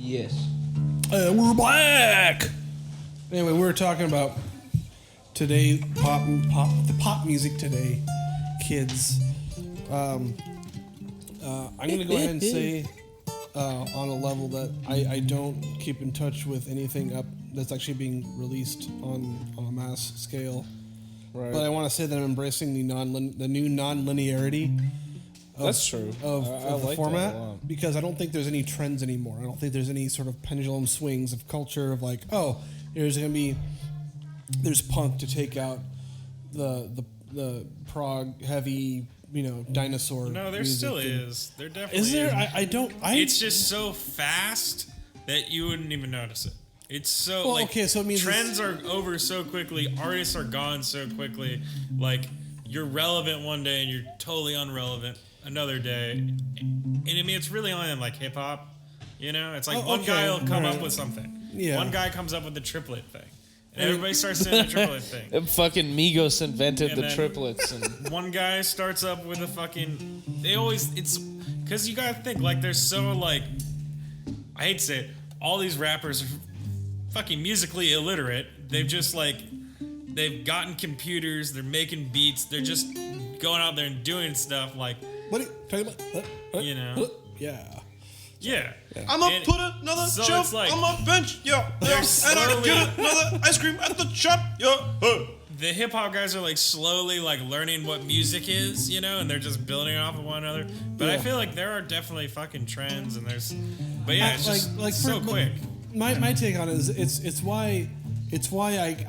Yes. We're back. Anyway, we were talking about today the pop music today, kids. I'm gonna go ahead and say on a level that I don't keep in touch with anything up that's actually being released on a mass scale. Right. But I want to say that I'm embracing the new non-linearity. That's true. Of the like format, because I don't think there's any trends anymore. I don't think there's any sort of pendulum swings of culture of like, oh, there's punk to take out the prog heavy, dinosaur. No, there still is. There definitely is. There? I don't. It's just so fast that you wouldn't even notice it. It's so so it means trends are over so quickly. Artists are gone so quickly. Like you're relevant one day and you're totally unrelevant another day. And I mean, it's really only in like hip hop. It's like one guy will come up with something. Yeah. One guy comes up with the triplet thing. And everybody starts doing the triplet thing. And fucking Migos invented the triplets. And one guy starts up with a fucking... It's... Because you gotta think, like, they're so, like... I hate to say it. All these rappers are fucking musically illiterate. They've just, like... They've gotten computers. They're making beats. They're just going out there and doing stuff, like... What are you talking about? Yeah. Yeah. I'm gonna put another shelf on my bench, and I get another ice cream at the shop, The hip hop guys are like slowly like learning what music is, and they're just building off of one another. But I feel like there are definitely fucking trends, and it's just so quick. My take on it is it's why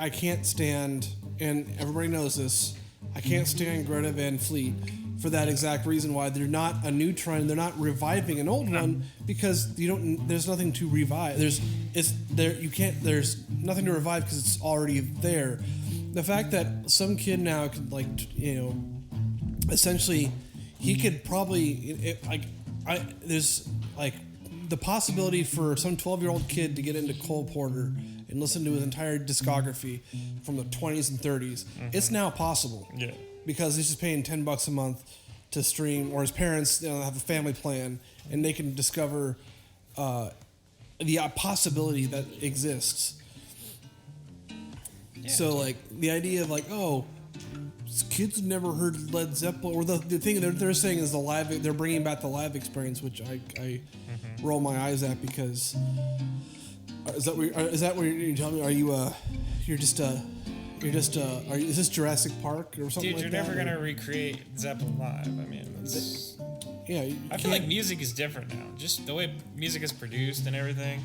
I can't stand, and everybody knows this. I can't stand Greta Van Fleet. For that exact reason, why they're not a new trend, they're not reviving an old one, because there's nothing to revive. There's nothing to revive because it's already there. The fact that some kid now could essentially, he could probably there's like the possibility for some 12-year-old kid to get into Cole Porter and listen to his entire discography from the 20s and 30s. Mm-hmm. It's now possible. Yeah. Because he's just paying $10 a month to stream, or his parents have a family plan, and they can discover the possibility that exists. Yeah. So, like, the idea of, like, oh, kids never heard Led Zeppelin, or the thing they're saying is they're bringing back the live experience, which I roll my eyes at, because is that what you're telling me? Are you is this Jurassic Park or something? Dude, you're never gonna recreate Zeppelin live. I mean, I feel like music is different now. Just the way music is produced and everything.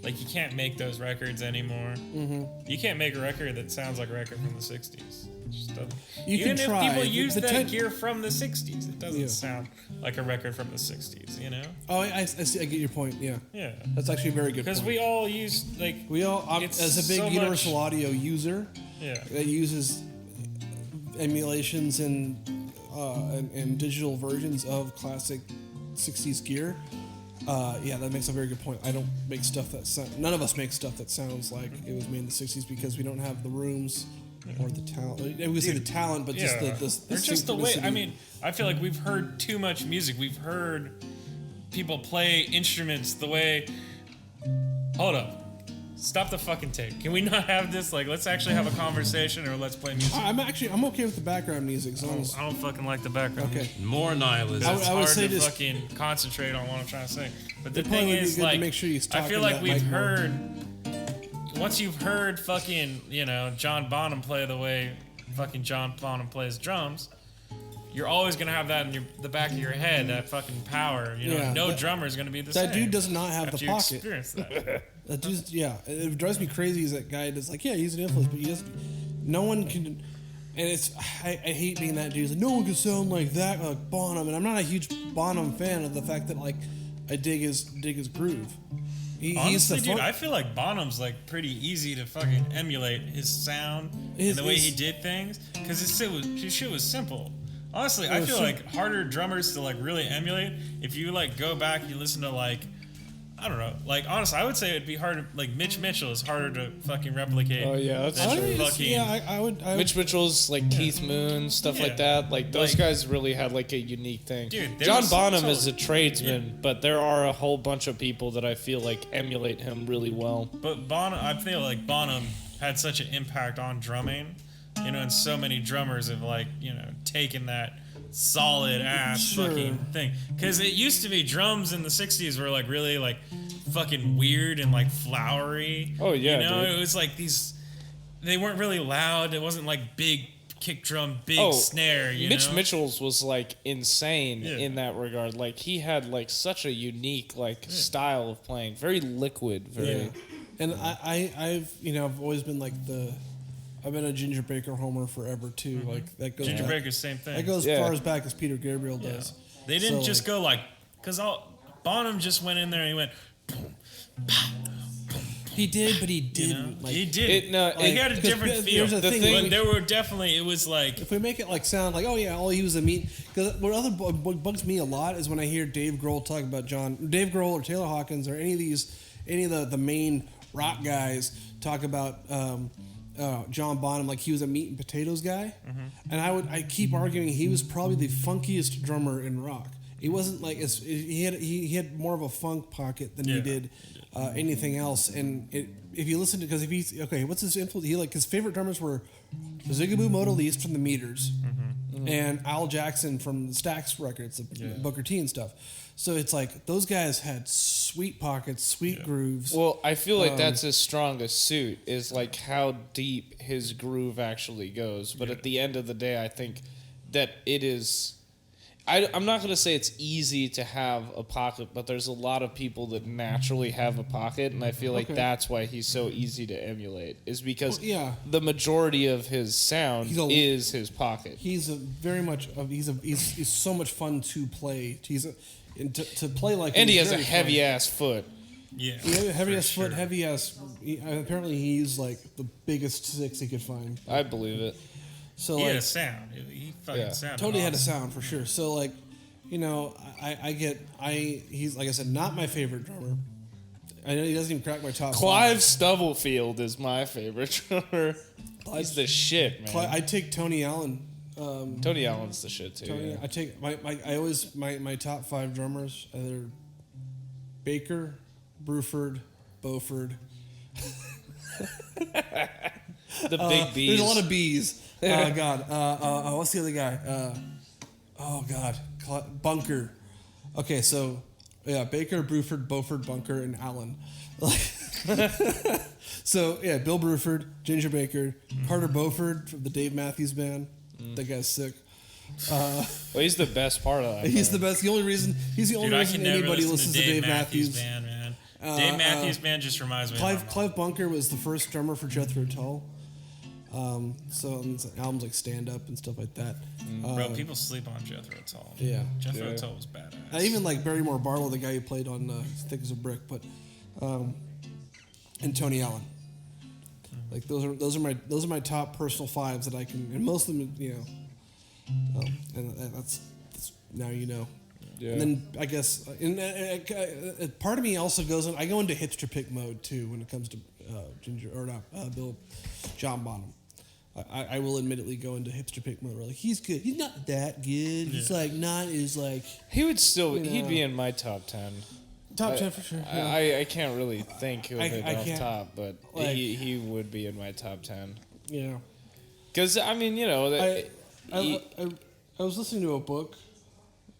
Like, you can't make those records anymore. Mm-hmm. You can't make a record that sounds like a record from the 60s. It just doesn't. Even if people use that gear from the 60s, it doesn't sound like a record from the 60s, Oh, I see. I get your point, yeah. Yeah. That's actually a very good point. Because we all use, as a big Universal Audio user... Yeah, that uses emulations and digital versions of classic 60s gear. That makes a very good point. I don't make stuff none of us make stuff that sounds like it was made in the 60s, because we don't have the rooms or the talent. I would say the talent, but just just the way. I mean, I feel like we've heard too much music. We've heard people play instruments the way. Hold up. Stop the fucking tape. Can we not have this? Like, let's actually have a conversation, or let's play music. I'm okay with the background music. As long as I don't fucking like the background. Okay. More nihilism. It's hard to fucking concentrate on what I'm trying to say. But the thing is, like, make sure you I feel like we've heard. Once you've heard fucking, John Bonham play the way fucking John Bonham plays drums, you're always gonna have that in the back of your head, that fucking power. No drummer is gonna be the same. That dude does not have the pocket. Experience that. That dude, it drives me crazy. Is that guy that's like, he's an influence, but he doesn't. No one can, and it's. I hate being that dude. He's like, no one can sound like that, like Bonham, and I'm not a huge Bonham fan of the fact that like I dig his groove. Honestly, dude, I feel like Bonham's like pretty easy to fucking emulate his sound and the way he did things, because his shit was simple. Honestly, I feel like harder drummers to like really emulate. If you like go back and you listen to like I don't know. Like, honestly, I would say it'd be harder. Like, Mitch Mitchell is harder to fucking replicate. Oh, yeah, that's than true. fucking, I would. Mitch Mitchell's like Keith Moon, stuff like that. Like those guys really had like a unique thing. Dude, John Bonham is a tradesman, but there are a whole bunch of people that I feel like emulate him really well. But I feel like Bonham had such an impact on drumming, and so many drummers have like, taken that solid ass fucking thing. Because it used to be drums in the 60s were like really like fucking weird and like flowery. Oh yeah, dude. It was like they weren't really loud. It wasn't like big kick drum, snare. Mitch Mitchell's was like insane in that regard. Like he had like such a unique like style of playing, very liquid, very. And I've always been like I've been a Ginger Baker homer forever too. Mm-hmm. Like that goes. Ginger Baker's same thing. That goes as far as back as Peter Gabriel does. They didn't just go like, because Bonham just went in there and he went. Boom, pow, boom, he did, but he didn't. He did. He had a different feel. But there were definitely, it was like, if we make it like sound like, oh yeah, all he was a meat. Because what bugs me a lot is when I hear Dave Grohl talk about Dave Grohl or Taylor Hawkins or any of the main rock guys talk about John Bonham like he was a meat and potatoes guy, and I keep arguing he was probably the funkiest drummer in rock. He wasn't like he had more of a funk pocket than he did anything else. And if you listen to, because if he's what's his influence? His favorite drummers were Zigaboo Modaliste from the Meters and Al Jackson from the Stax records, Booker T and stuff. So it's like those guys had sweet pockets, sweet grooves. Well, I feel like that's his strongest suit is like how deep his groove actually goes. But at the end of the day, I think that it is. I'm not going to say it's easy to have a pocket, but there's a lot of people that naturally have a pocket, and I feel like that's why he's so easy to emulate, is because the majority of his sound is his pocket. He's he's so much fun to play. To play like, and he has a heavy ass foot. Yeah, heavy ass foot, heavy ass. Apparently, he's like the biggest six he could find. I believe it. So he had a sound. He fucking sounded totally awesome. Had a sound for sure. So like, he's like I said, not my favorite drummer. I know he doesn't even crack my top. Clive Stubblefield is my favorite drummer. He's the shit, man. I take Tony Allen. Tony Allen's the shit too. I take my top 5 drummers. They're Baker, Bruford, Beauford. The big bees. There's a lot of bees. Oh God. What's the other guy? Bunker. Okay, so Baker, Bruford, Beauford, Bunker, and Allen. So Bill Bruford, Ginger Baker, Carter Beauford from the Dave Matthews Band. That guy's sick. Well, he's the best part of that. He's the best. He's the only reason anybody listens to Dave Matthews Band, man. Dave Matthews Band just reminds me of Clive Bunker was the first drummer for Jethro Tull. So albums like Stand Up and stuff like that. Bro, people sleep on Jethro Tull. Yeah. Jethro Tull was badass. Even like Barrymore Barlow, the guy who played on Thick as a Brick, but and Tony Allen. Like those are my top personal 5s that I can, and most of them, and that's now you know. Yeah. And then I guess, part of me also goes in. I go into hipster pick mode too when it comes to John Bonham. I will admittedly go into hipster pick mode. Where like he's good. He's not that good. He's like not as like. He would still. He'd be in my top 10. Top 10 for sure. Yeah. I can't really think of it off top, but like, he would be in my top 10. Yeah. Because I mean, I was listening to a book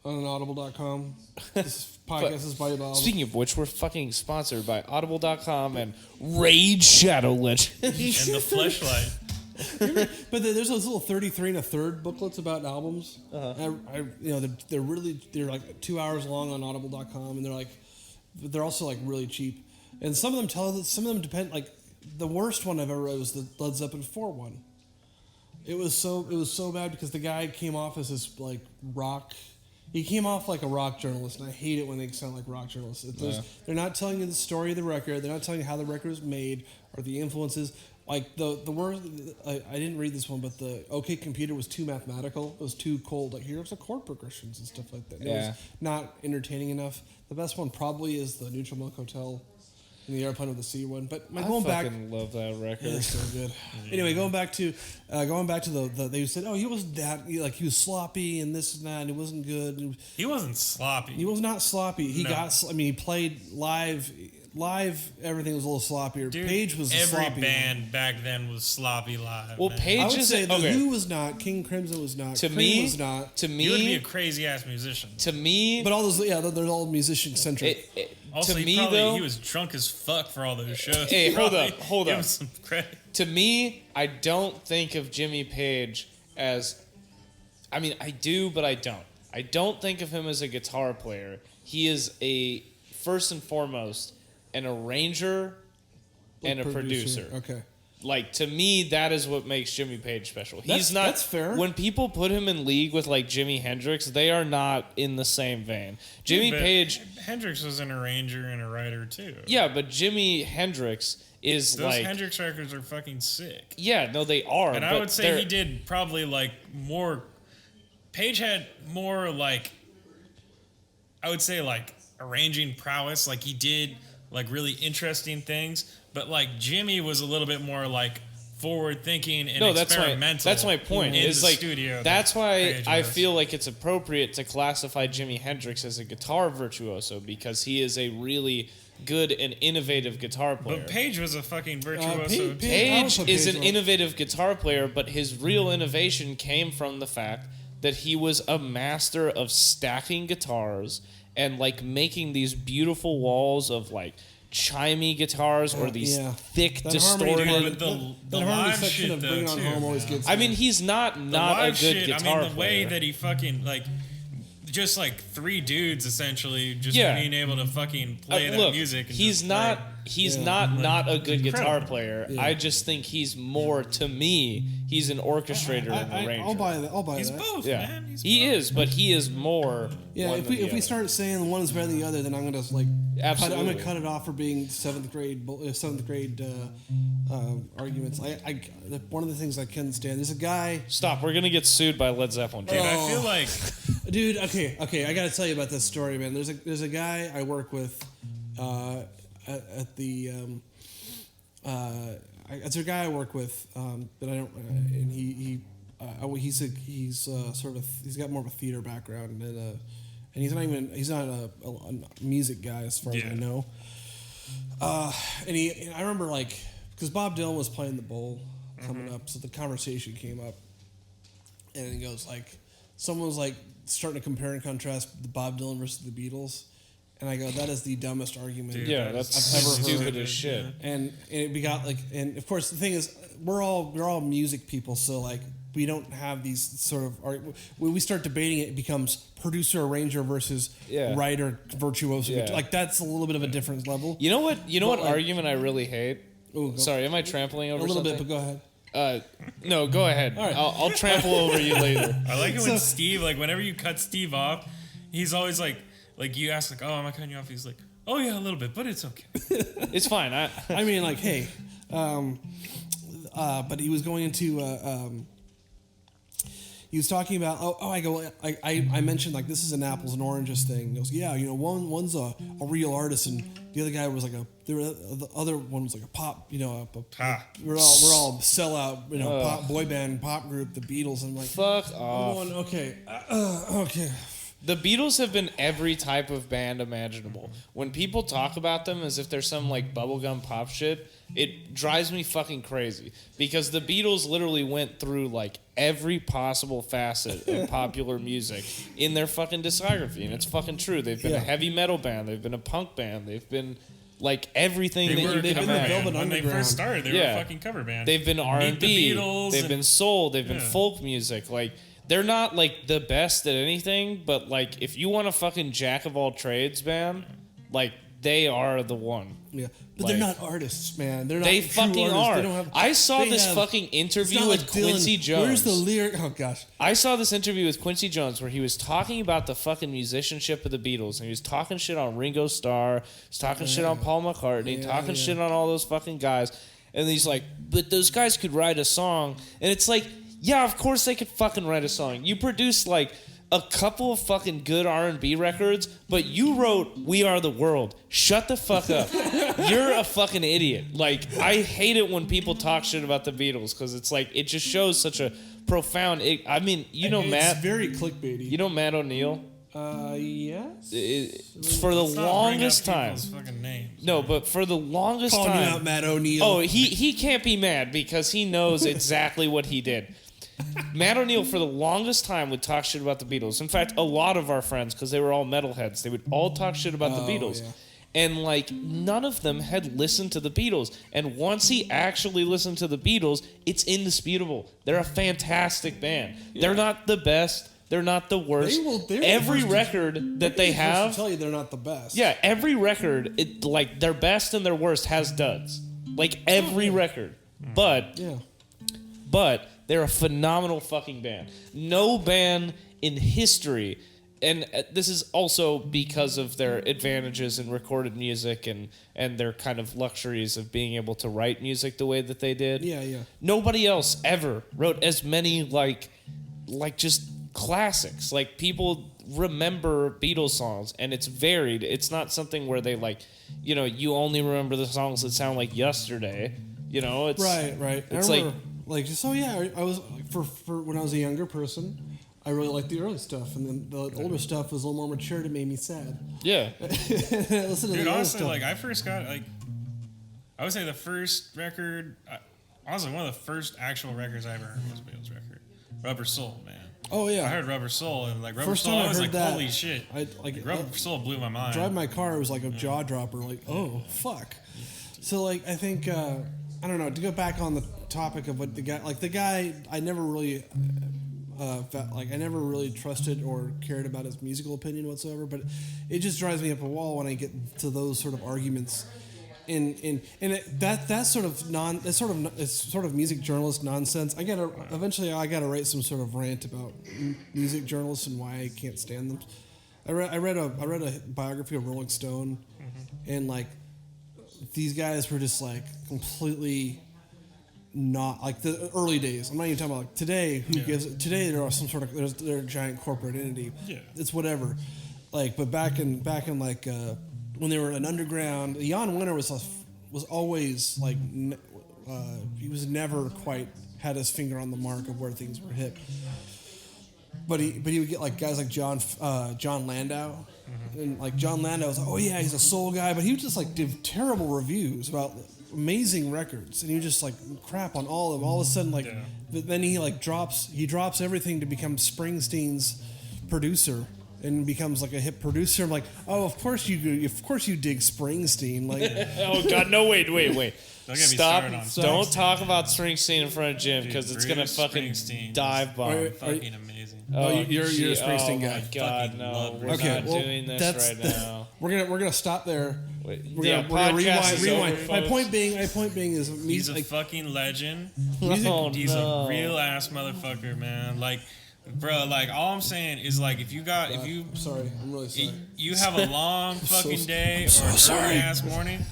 on audible.com. This podcast is by Audible. Speaking of which, we're fucking sponsored by audible.com and Raid Shadow Legends. And the Fleshlight. But there's those little 33 1/3 booklets about albums. They're like 2 hours long on audible.com, and they're also like really cheap. And some of them depend. Like the worst one I've ever read was the Led Zeppelin 4 one. It was so bad because the guy came off as this like rock. He came off like a rock journalist, and I hate it when they sound like rock journalists. They're not telling you the story of the record. They're not telling you how the record was made or the influences. like the worst. I didn't read this one, but the OK Computer was too mathematical. It was too cold. Like here's the chord progressions and stuff like that. It was not entertaining enough. The best one probably is the Neutral Milk Hotel. In the Airplane of the Sea one, but going back, I fucking love that record. Yeah, it's so good. Anyway, going back to the they said, oh, he was he was sloppy and this and that, and it wasn't good. He wasn't sloppy. He was not sloppy. He he played live. Everything was a little sloppier. Dude, Page was every sloppy band back then was sloppy live. Well, man. Page I would is say the okay. Who was not. King Crimson was not. To Cream me, was not. To me, You would be a crazy ass musician. To me, But all those, they're all musician centric. Also, to he me probably, though, he was drunk as fuck for all those shows. Hey, hold Probably. up, hold Give up. him some credit. To me, I don't think of Jimmy Page as. I mean, I do, but I don't. I don't think of him as a guitar player. He is first and foremost an arranger and a producer. Okay. Like, to me, that is what makes Jimmy Page special. He's not. That's fair. When people put him in league with like Jimi Hendrix, they are not in the same vein. Jimmy But Page. Hendrix was an arranger and a writer too. Yeah, but Jimi Hendrix is Those like. Hendrix records are fucking sick. Yeah, no, they are. And but I would say they're- he did probably like more. Page had more like. I would say like arranging prowess. Like he did like really interesting things. But like Jimmy was a little bit more like forward thinking and experimental. That's my point. In It's the like studio. that's why Page I was. feel like it's appropriate to classify Jimi Hendrix as a guitar virtuoso because he is a really good and innovative guitar player. But Page was a fucking virtuoso. Page- too. Page is an on. innovative guitar player, but his real innovation came from the fact that he was a master of stacking guitars and like making these beautiful walls of like chimey guitars or these yeah. thick, That harmony, distorted. But the That harmony live section shit of though Bring It too. On Home always gets I me. mean, he's not The a live good shit, guitar I mean, the way player. that he fucking like, just like three dudes essentially, just Yeah. being able to fucking play that Look, music. And he's just not. play. He's Yeah. not a good guitar Incredible. player. Yeah. I just think he's more. To me, he's an orchestrator and arranger. I'll buy that. I'll buy He's that. both, Yeah, man. He's he both. is, but he is more. Yeah, one if than we the other. start saying one is better than the other, then I'm gonna just like I'm Absolutely. gonna cut it off for being seventh grade arguments. One of the things I couldn't stand. There's a guy, Stop. We're gonna get sued by Led Zeppelin. Dude, I feel Oh. like dude. Okay. I gotta tell you about this story, man. There's a guy I work with at the. It's a guy I work with that I don't, and he's got more of a theater background and he's not a music guy as far as I know. And I remember like because Bob Dylan was playing the bowl coming up, so the conversation came up, and he goes like, someone was like starting to compare and contrast the Bob Dylan versus the Beatles. And I go, that is the dumbest argument. Dude, Yeah, that's I've ever stupid heard. as shit. And it got like, and of course the thing is, we're all music people, so like we don't have these sort of. When we start debating it, it becomes producer arranger versus Yeah. writer virtuoso. Yeah. Like that's a little bit of a different level. You know what? You know But, what like- argument I really hate? Ooh, go- Sorry, am I trampling a over little something? bit, but go ahead. No, go ahead. All right. I'll trample over you later. I like it So- when Steve, like whenever you cut Steve off, he's always like you ask like, oh, am I cutting you off? He's like, oh yeah, a little bit, but it's okay. It's fine. I mean, like, hey, but he was going into. He was talking about. I mentioned like this is an apples and oranges thing. He goes, yeah, one's a real artist, and the other guy was like the other one was like a pop, Ah. we're all sellout, pop boy band pop group, the Beatles, and I'm like, Fuck I'm off. going, okay. The Beatles have been every type of band imaginable. When people talk about them as if they're some like bubblegum pop shit, it drives me fucking crazy. Because the Beatles literally went through like every possible facet of popular music in their fucking discography. And it's fucking true. They've been a Yeah. heavy metal band, they've been a punk band, they've been like everything that you they've can been the imagine. Velvet When they Underground. first started, they were a fucking cover band. They've been Meet R&B, the Beatles they've and- been soul, they've been Yeah. folk music. Like they're not like the best at anything, but like if you want a fucking jack of all trades band, like they are the one. Yeah, but Like- they're not artists, man. They're not. They true fucking artists. are. They don't have, I saw they this have- fucking it's interview not with like Dylan. Quincy Jones. Where's the lyric? Oh gosh. I saw this interview with Quincy Jones where he was talking about the fucking musicianship of the Beatles, and he was talking shit on Ringo Starr, he was talking shit on Paul McCartney, Yeah, talking yeah. shit on all those fucking guys. And he's like, but those guys could write a song. And it's like, yeah, of course they could fucking write a song. You produced like a couple of fucking good R&B records, but you wrote We Are the World. Shut the fuck up. You're a fucking idiot. Like, I hate it when people talk shit about the Beatles because it's like, it just shows such a profound... I mean, you know Matt... It's very clickbaity. You know Matt O'Neill? Yes. For the longest time. Fucking names. No, but for the longest Calling time... you out, Matt O'Neill. Oh, he can't be mad because he knows exactly what he did. Matt O'Neill, for the longest time, would talk shit about the Beatles. In fact, a lot of our friends, because they were all metalheads, they would all talk shit about the Beatles. Yeah. And, like, none of them had listened to the Beatles. And once he actually listened to the Beatles, it's indisputable. They're a fantastic band. Yeah. They're not the best. They're not the worst. Every record that they have... tell you they're not the best. Yeah, every record, like, their best and their worst has duds. Like, every record. But... Yeah. But they're a phenomenal fucking band. No band in history, and this is also because of their advantages in recorded music and their kind of luxuries of being able to write music the way that they did. Yeah, yeah. Nobody else ever wrote as many like just classics. Like, people remember Beatles songs, and it's varied. It's not something where they like, you know, you only remember the songs that sound like Yesterday. You know, it's right. It's I was for when I was a younger person, I really liked the early stuff, and then the older stuff was a little more mature. It made me sad. Yeah. Listen to Dude, the honestly, stuff. like I first got like, I would say the first record, honestly one of the first actual records I ever heard was a Beatles record, Rubber Soul, man. Oh yeah, I heard Rubber Soul, and like Rubber First Soul, time I was heard like, that, holy shit! Rubber Soul blew my mind. Drive my car, it was like a jaw dropper. Like, oh fuck. So like, I think I don't know. To go back on the topic of what the guy, I never really, I never really trusted or cared about his musical opinion whatsoever. But it just drives me up a wall when I get to those sort of arguments. That's sort of music journalist nonsense. Eventually I gotta write some sort of rant about music journalists and why I can't stand them. I read a biography of Rolling Stone, and like these guys were just like completely not like the early days. I'm not even talking about like today. Today there are some sort of they're a giant corporate entity. Yeah, it's whatever. Like, but back in like. When they were an underground, Jan Winter was always like he was never quite had his finger on the mark of where things were hip. But he would get like guys like John Landau, and like John Landau was like, oh yeah, he's a soul guy, but he would just like give terrible reviews about amazing records, and he would just like crap on all of them. All of a sudden, like, but then he like drops everything to become Springsteen's producer. And becomes like a hip producer. I'm like, oh, of course you dig Springsteen. Like, oh god, no, wait. Stop! Don't talk about Springsteen in front of Jim because it's gonna fucking dive bomb. Fucking amazing. Oh, you're a Springsteen guy. Oh my god, no, we're not doing this right now. We're gonna stop there. We're gonna rewind. My point being is he's a fucking legend. He's a real ass motherfucker, man. Like. Bro, like all I'm saying is like if you sorry, I'm really sorry. You have a long fucking day or an early ass morning.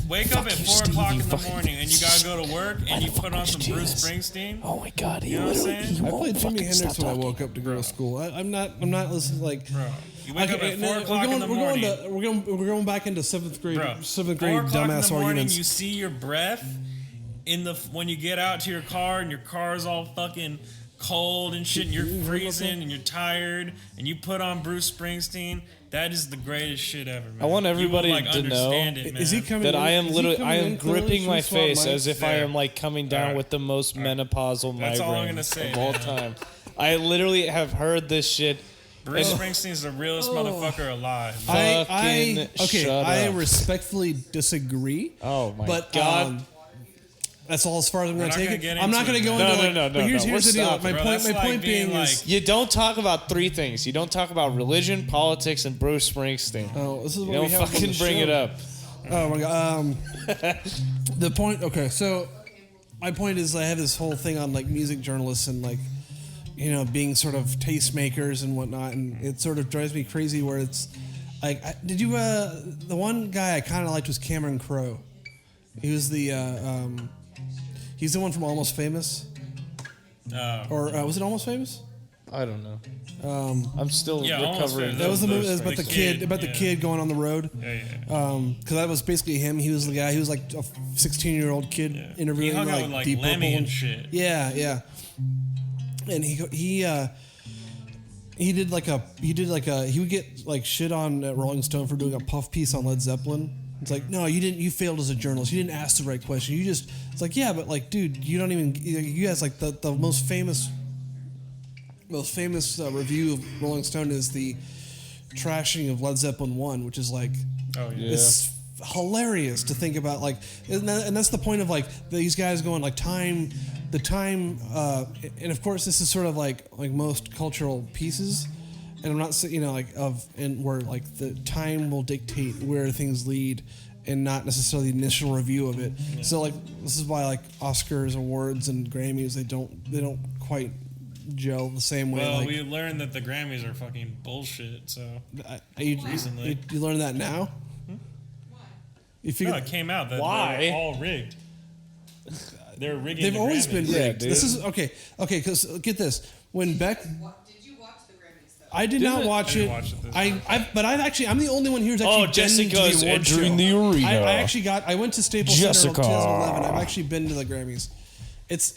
Wake up at 4 o'clock in the morning and you gotta go to work and you put on some Bruce Springsteen. Oh my god, you know what I'm saying? I played Jimi Hendrix when I woke up to go to school. I'm not listening like. Bro, you wake up at 4 o'clock in the morning. We're going back into seventh grade. Bro, 7th grade 4 o'clock dumbass in the morning, arguments. you see your breath when you get out to your car and your car's all fucking cold and shit, and you're freezing and you're tired, and you put on Bruce Springsteen. That is the greatest shit ever, man. I want everybody to know is he coming that in, I am literally, I am gripping my face mics? as if I am like coming down with the most menopausal That's all I'm migraine gonna say, of all time. I literally have heard this shit. Bruce Springsteen's the realest motherfucker alive. I respectfully disagree. Oh my god. That's all as far as I'm going to take it. I'm not going to go into No. But here's the deal. My point being like, is you don't talk about three things. You don't talk about religion, politics, and Bruce Springsteen. Oh, this is what you we don't have fucking bring it up. Oh my god. The point. Okay, so my point is I have this whole thing on like music journalists and like being sort of tastemakers and whatnot, and it sort of drives me crazy. Where it's like, the one guy I kind of liked was Cameron Crowe. He was the he's the one from Almost Famous. Or was it Almost Famous? I don't know. I'm still recovering. That was the movie about the kid going on the road. Yeah. Because that was basically him. He was the guy. He was like a 16-year-old kid interviewing he hung out with, like Deep Lemmy Purple and shit. Yeah. And he would get like shit on at Rolling Stone for doing a puff piece on Led Zeppelin. It's like, no, you didn't. You failed as a journalist. You didn't ask the right question. You just. It's like, yeah, but like, dude, you don't even. You guys like the most famous review of Rolling Stone is the trashing of Led Zeppelin 1, which is like, it's hilarious to think about. Like, and that's the point of like these guys going like and of course this is sort of like most cultural pieces. And I'm not saying, where like the time will dictate where things lead and not necessarily the initial review of it. Yeah. So like, this is why like Oscars, awards, and Grammys, they don't quite gel the same way. Well, we learned that the Grammys are fucking bullshit, so. Recently. You learned that now? No, it came out that they're all rigged. They're rigging They've always been rigged. Dude. This is, okay, because get this. When Beck... I did not watch it. But I'm the only one here who's actually been to the award show. The arena. I went to Staples Center in 2011. I've actually been to the Grammys. It's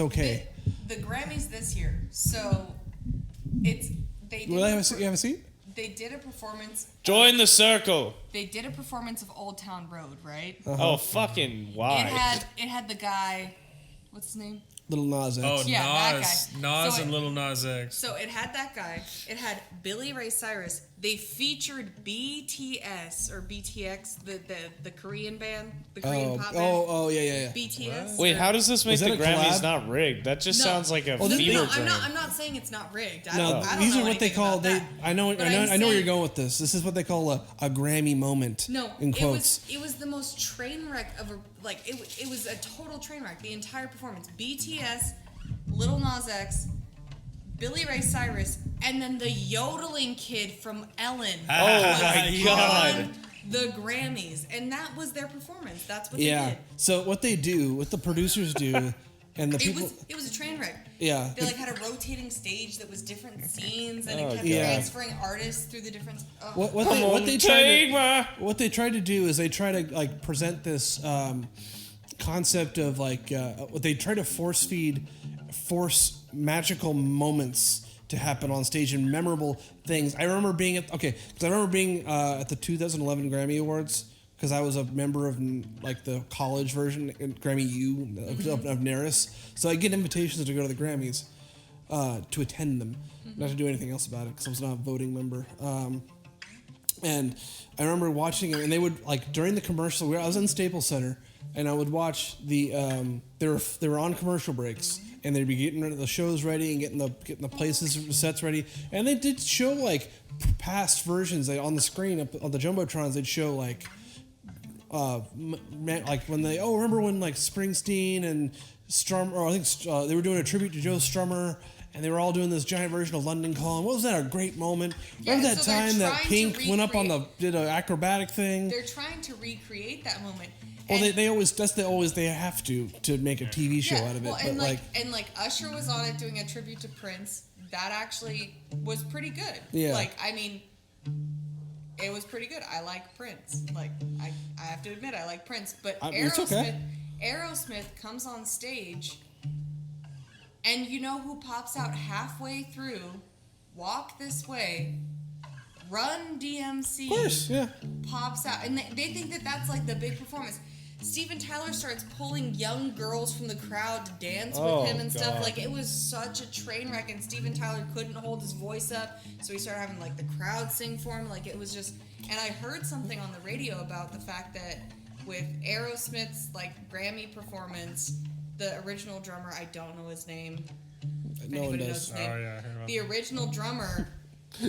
okay. The Grammys this year, so you have a seat? They did a performance. Join the circle. They did a performance of Old Town Road, right? Oh, fucking why? It had the guy, what's his name? Little Nas X. Oh, yeah, Nas. That guy. Nas and Little Nas X. So it had that guy. It had Billy Ray Cyrus. They featured BTS or BTX, the Korean band, the Korean pop band. Yeah. BTS. Wait, how does this make the Grammys not rigged? That just sounds like a fever dream. I'm not saying it's not rigged. I don't these are what they call. I know where you're going with this. This is what they call a Grammy moment. No, in quotes. It was the most train wreck of it was a total train wreck. The entire performance. BTS, Little Nas X, Billy Ray Cyrus, and then the yodeling kid from Ellen. Oh my God! The Grammys, and that was their performance. That's what they did. So what the producers do, and the people. It was a train wreck. Yeah. They had a rotating stage that was different scenes, and it kept transferring artists through the different. What they tried to do is they try to present this concept of they try to force magical moments to happen on stage and memorable things. I remember being at the 2011 Grammy Awards because I was a member of the college version, Grammy U of Neris. So I get invitations to go to the Grammys to attend them, not to do anything else about it because I was not a voting member. And I remember watching it, and they would during the commercial. I was in Staples Center, and I would watch they were on commercial breaks. And they'd be getting the shows ready and getting the places sets ready, and they did show past versions. On the screen on the jumbotrons, they'd show when they remember when Springsteen and Strummer, or I think they were doing a tribute to Joe Strummer, and they were all doing this giant version of London Calling. What was that? A great moment. Remember that time that Pink went up did an acrobatic thing? They're trying to recreate that moment. Well, they always they have to make a TV show out of it. Well, and Usher was on it doing a tribute to Prince. That actually was pretty good. Yeah. It was pretty good. I like Prince. I have to admit I like Prince. But Aerosmith comes on stage, and you know who pops out halfway through? Walk This Way. Run DMC. Of course, yeah. Pops out, and they think that's the big performance. Steven Tyler starts pulling young girls from the crowd to dance with him and stuff. It was such a train wreck, and Steven Tyler couldn't hold his voice up, so he started having the crowd sing for him. It was just, and I heard something on the radio about the fact that with Aerosmith's Grammy performance, the original drummer, I don't know his name. If no one anybody does. knows his name. Oh yeah, I heard about the original drummer he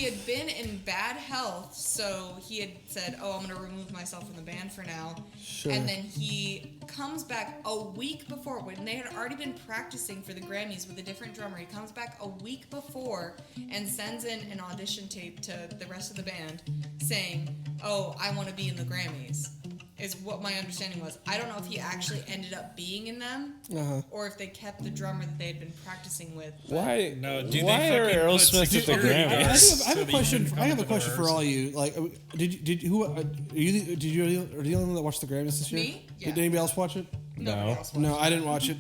had been in bad health, so he had said, "Oh, I'm going to remove myself from the band for now." Sure. And then he comes back a week before, when they had already been practicing for the Grammys with a different drummer. He comes back a week before and sends in an audition tape to the rest of the band saying, "Oh, I want to be in the Grammys." Is what my understanding was. I don't know if he actually ended up being in them, or if they kept the drummer that they had been practicing with. Why? No, Why are Aerosmith at the Grammys? I have a question. I have a question for all you. Like, did you are you the only one that watched the Grammys this year? Me? Yeah. Did anybody else watch it? Nobody else watched No, I didn't watch it.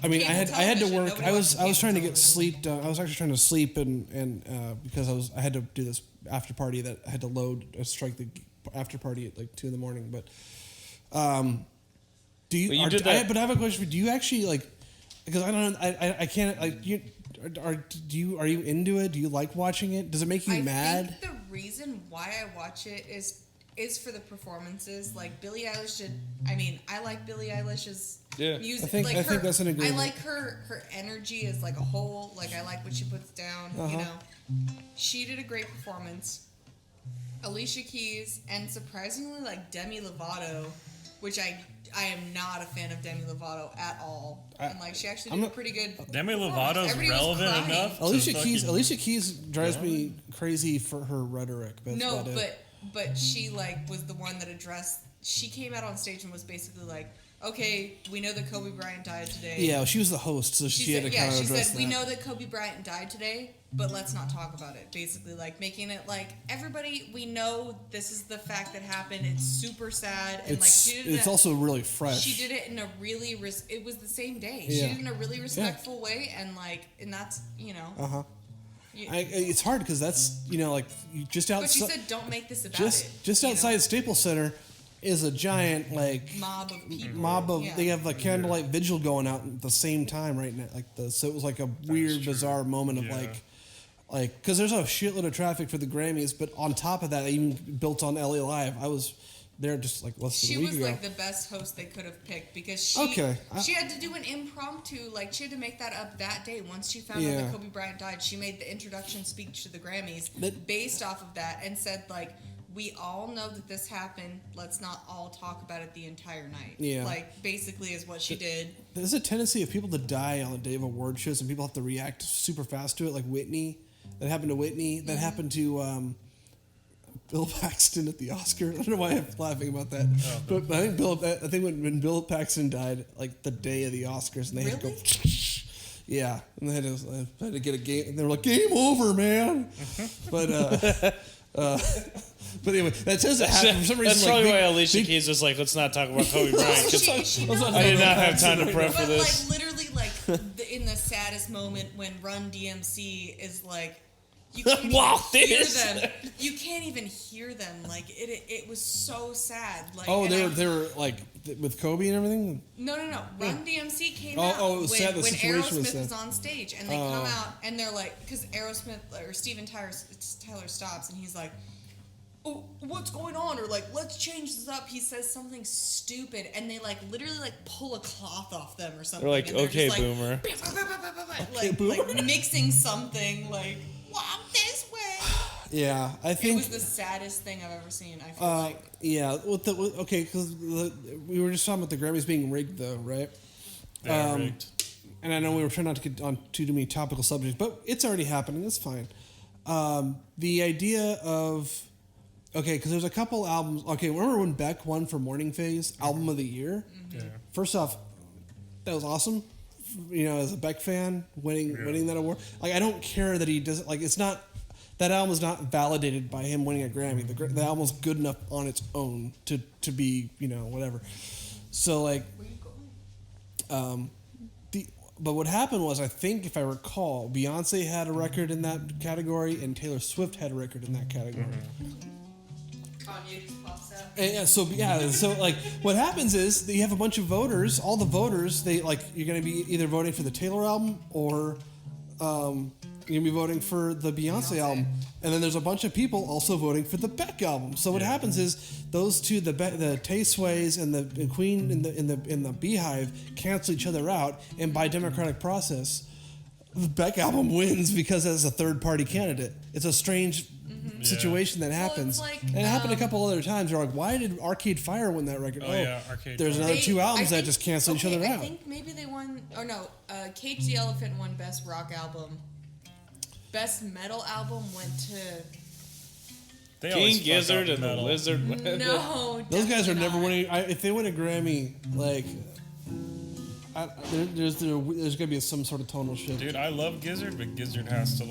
I mean, I had to work. Nobody I was watches trying to get television. sleep done. I was actually trying to sleep and because I had to do this after party that I had to load strike the after party at like 2 a.m. But do you? But you did that. But I have a question. Do you actually like? Because I don't. I can't. Like you. Are you into it? Do you like watching it? Does it make you mad? I think the reason why I watch it is for the performances. Like Billie Eilish did. I mean, I like Billie Eilish's music. I think that's an agreement. I like her energy as like a whole. Like I like what she puts down. You know, she did a great performance. Alicia Keys and surprisingly like Demi Lovato, which I am not a fan of Demi Lovato at all. And like she actually did a pretty good. Demi performance. Lovato's Everybody was relevant crying. enough. Alicia Keys drives me crazy for her rhetoric. That's No, about it. but she like was the one that addressed. She came out on stage and was basically like, "Okay, we know that Kobe Bryant died today." Yeah, she was the host, so she had to kind of she address said, that. "We know that Kobe Bryant died today, but let's not talk about it." Basically, like making it like everybody, we know this is the fact that happened. It's super sad, and like she did it's also really fresh. She did it in a really it was the same day. Yeah. She did it in a really respectful way, and like, and that's It's hard because that's like you just outside. But she said, "Don't make this about just it." Just outside Staples Center is a giant like mob of people. They have a candlelight vigil going out at the same time right now. So it was like a weird, bizarre moment of like because there's a shitload of traffic for the Grammys, but on top of that, they even built on LA Live. I was there just like less than a week ago. She was like the best host they could have picked because she had to do an impromptu, like she had to make that up that day. Once she found out that Kobe Bryant died, she made the introduction speech to the Grammys based off of that and said like, "We all know that this happened. Let's not all talk about it the entire night." Yeah. Like basically is what she did. There's a tendency of people to die on the day of award shows and people have to react super fast to it, like Whitney. That happened to Whitney. That happened to Bill Paxton at the Oscar. I don't know why I'm laughing about that, but I think when Bill Paxton died, like the day of the Oscars, and they had to go, yeah, and they had to get a game, and they were like, "Game over, man." But anyway, that tends to happen for some reason. That's probably why Alicia Keys was like, "Let's not talk about Kobe Bryant." She I did not have time to prep for but this. like literally, like in the saddest moment when Run DMC is like, you can't even hear them. You can't even hear them. Like it was so sad. Like they were like with Kobe and everything. No. Run DMC came out. Oh, it was when, sad. The when situation Aerosmith was was on stage, and they come out and they're like, because Aerosmith or Steven Tyler stops and he's like, "Oh, what's going on?" Or like, "Let's change this up." He says something stupid, and they like literally like pull a cloth off them or something. They're like, and they're "Okay, just, like, boomer." Like mixing something like, "Walk this way." Yeah, I think it was the saddest thing I've ever seen. I feel like. Yeah, because we were just talking about the Grammys being rigged, though, right? They're rigged. And I know we were trying not to get on too many topical subjects, but it's already happening. That's fine. The idea of because there's a couple albums. Okay, remember when Beck won for Morning Phase Album of the Year? Yeah. First off, that was awesome. As a Beck fan, winning that award. Like, I don't care that he doesn't. Like, it's not. That album is not validated by him winning a Grammy. The album is good enough on its own to be, whatever. So, like, but what happened was, I think, if I recall, Beyonce had a record in that category, and Taylor Swift had a record in that category. Kanye just pops out. And so like, what happens is that you have a bunch of voters. All the voters, you're going to be either voting for the Taylor album or you're going to be voting for the Beyonce album. And then there's a bunch of people also voting for the Beck album. So what happens is those two, the Tay Sways and the Queen in the Beehive, cancel each other out, and by democratic process, the Beck album wins because it's a third-party candidate. It's a strange situation that happens. Well, it's like, and it happened a couple other times. You're like, why did Arcade Fire win that record? Arcade there's Fire. another two albums that just canceled each other out. I think maybe they won. Oh no, Cage the Elephant won Best Rock Album. Best Metal Album went to King Gizzard and the Lizard. No, those guys are definitely never not. winning. If they win a Grammy, like, there's gonna be some sort of tonal shift. Dude, I love Gizzard, but Gizzard has to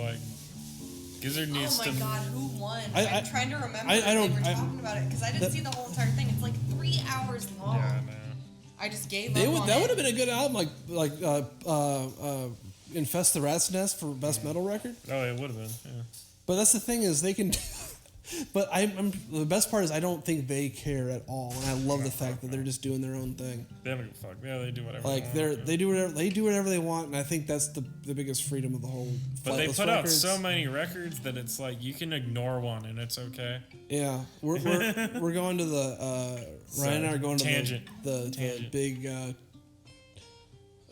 Gizzard needs Oh to. my god, who won? I- I'm trying to remember. I if they don't- were talking about it because I didn't see the whole entire thing. It's like 3 hours long. Yeah, man. I just gave They up would, on that it. would have been a good album, Infest the Rat's Nest for Best Metal Record. Oh, it would have been. Yeah. But that's the thing is they can. But the best part is I don't think they care at all, and I love the fact that they're just doing their own thing. They don't give a fuck. Yeah, they do whatever. Like they want. they do whatever they want, and I think that's the biggest freedom of the whole. But they Flightless put out records. so many records that it's like you can ignore one and it's okay. Yeah, we're going to the Ryan and I are going to Tangent. the big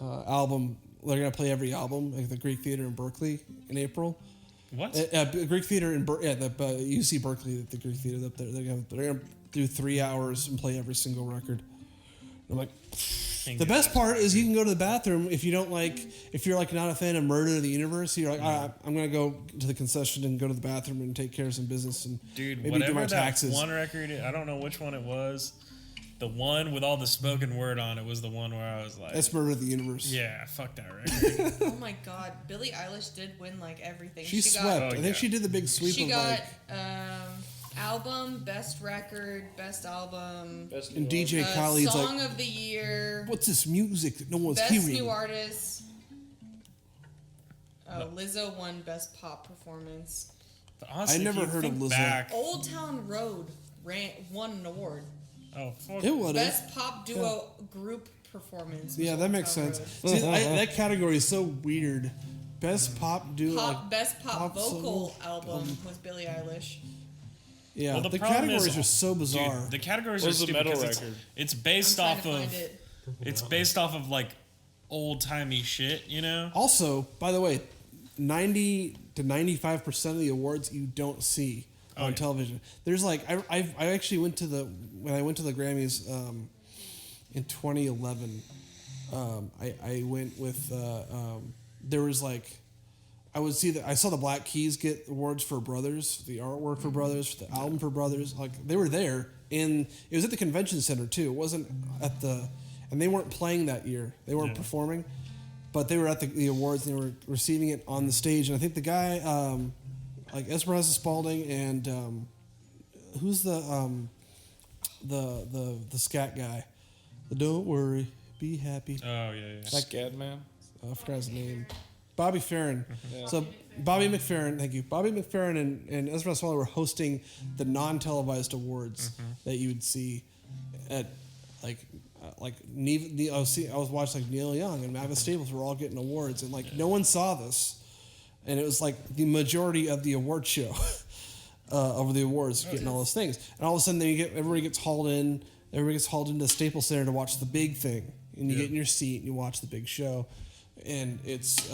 album. They're gonna play every album like the Greek Theater in Berkeley in April. What? Greek Theater in the UC Berkeley, the Greek Theater up there. They're gonna do 3 hours and play every single record. I'm like, the best part is you can go to the bathroom if you don't like, if you're like not a fan of Murder of the Universe. You're like, I'm gonna go to the concession and go to the bathroom and take care of some business and Dude, maybe whatever do my that taxes. one record, I don't know which one it was. The one with all the spoken word on it was the one where I was like, That's Murder of the Universe. yeah, fuck that record. Oh my god, Billie Eilish did win like everything. She got, swept. Oh, I think yeah. she did the big sweep She of got like album, best record, best album, and DJ Khaled's song like, of the year, what's this music that no one's best hearing? new artist. Oh, Lizzo won best pop performance. Honestly, I never if you heard of think Lizzo. back- Old Town Road won an award. Oh, fuck. It would have. Best pop duo group performance. was Yeah, that Old makes Town sense. Road. See, that category is so weird. Best pop duo. Best pop vocal solo album was Billie Eilish. Yeah, Well, the problem categories is- are so bizarre. Dude, the categories What's are the stupid metal because record? it's I'm based trying off to of find it. it's based off of like old timey shit, you know? Also, by the way, 90 to 95% of the awards you don't see on television. There's like I actually went to when I went to the Grammys in 2011. I went with there was like I saw the Black Keys get awards for Brothers, the artwork for Brothers, the album for Brothers. Like they were there, and it was at the convention center too. It wasn't at and they weren't playing that year. They weren't performing, but they were at the awards and they were receiving it on the stage. And I think the guy, like Esperanza Spalding, and who's the scat guy? The Don't Worry, Be Happy. Oh yeah. Scat Man. I forgot his name. Bobby Farron. So Bobby McFerrin, thank you. Bobby McFerrin and Ezra Swallow were hosting the non-televised awards that you would see at I was watching like Neil Young and Mavis Staples were all getting awards, and like no one saw this, and it was like the majority of the award show over the awards getting all those things, and all of a sudden everybody gets hauled into Staples Center to watch the big thing, and you get in your seat and you watch the big show. And it's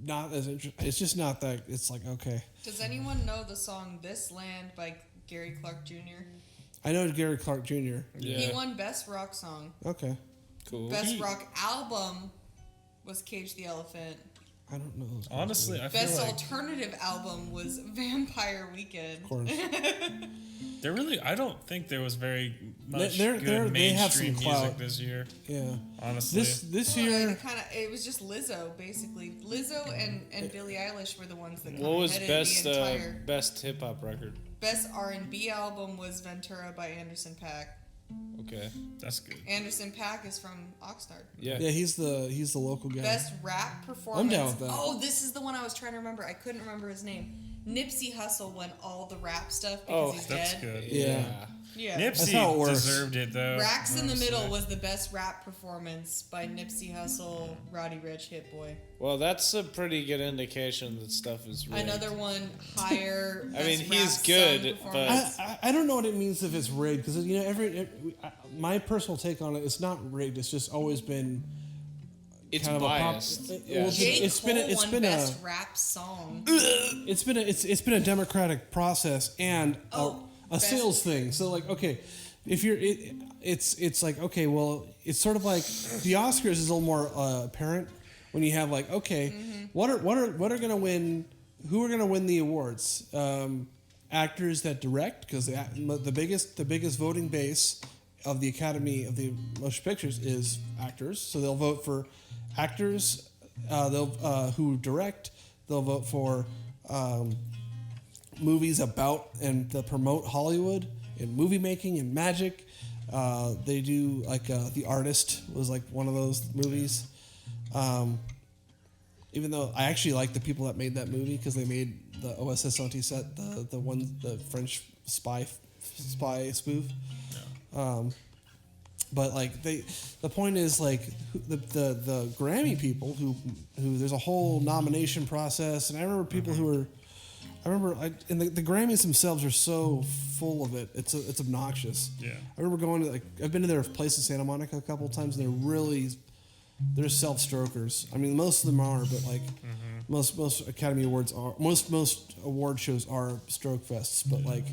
not as interesting. It's just not that. It's like, okay. Does anyone know the song "This Land" by Gary Clark Jr.? I know Gary Clark Jr. Yeah. He won best rock song. Okay. Cool. Best rock album was Cage the Elephant. I don't know those guys. Honestly, I feel Best like alternative album was Vampire Weekend. Of course. I don't think there was very much They're- good they have mainstream some music clout. this year. Yeah. Honestly, This Well, year. it was just Lizzo, basically. Lizzo and Billie Eilish were the ones that What was headed best the entire. best hip hop record? Best R&B album was Ventura by Anderson .Paak. Okay. that's good. Anderson .Paak is from Oxnard. Yeah. Yeah, he's the local guy. Best rap performance. I'm down with that. Oh, this is the one I was trying to remember. I couldn't remember his name. Nipsey Hussle won all the rap stuff because he's That's dead. good. Yeah. Yeah. That's how it Nipsey works. deserved it though. Racks in the honestly. Middle was the best rap performance by Nipsey Hussle, Roddy Ricch, Hit Boy. Well, that's a pretty good indication that stuff is rigged. Another one higher. I mean, best he's rap good, song performance. I don't know what it means if it's rigged because my personal take on it, it's not rigged. It's just always been It's kind of biased. a pop. Yeah. Well, J. Cole it's won been best rap song. it's been a democratic process and a sales thing. So like, okay, if you're it's like, okay, well, it's sort of like the Oscars is a little more apparent when you have like, okay, what are gonna win? Who are gonna win the awards? Actors that direct, because the biggest voting base of the Academy of the Motion Pictures is actors. So they'll vote for actors. Who direct. They'll vote for movies about and that promote Hollywood and movie making and magic. They do like The Artist was like one of those movies. Even though I actually like the people that made that movie because they made the OSS Anti set, the French spy spoof. Yeah. But like the point is like the Grammy people who there's a whole nomination process, and I remember people and the Grammys themselves are so full of it. It's obnoxious. Yeah. I remember going to I've been to their place in Santa Monica a couple of times, and they're self-strokers. I mean, most of them are, but like most Academy Awards are most award shows are stroke fests. But like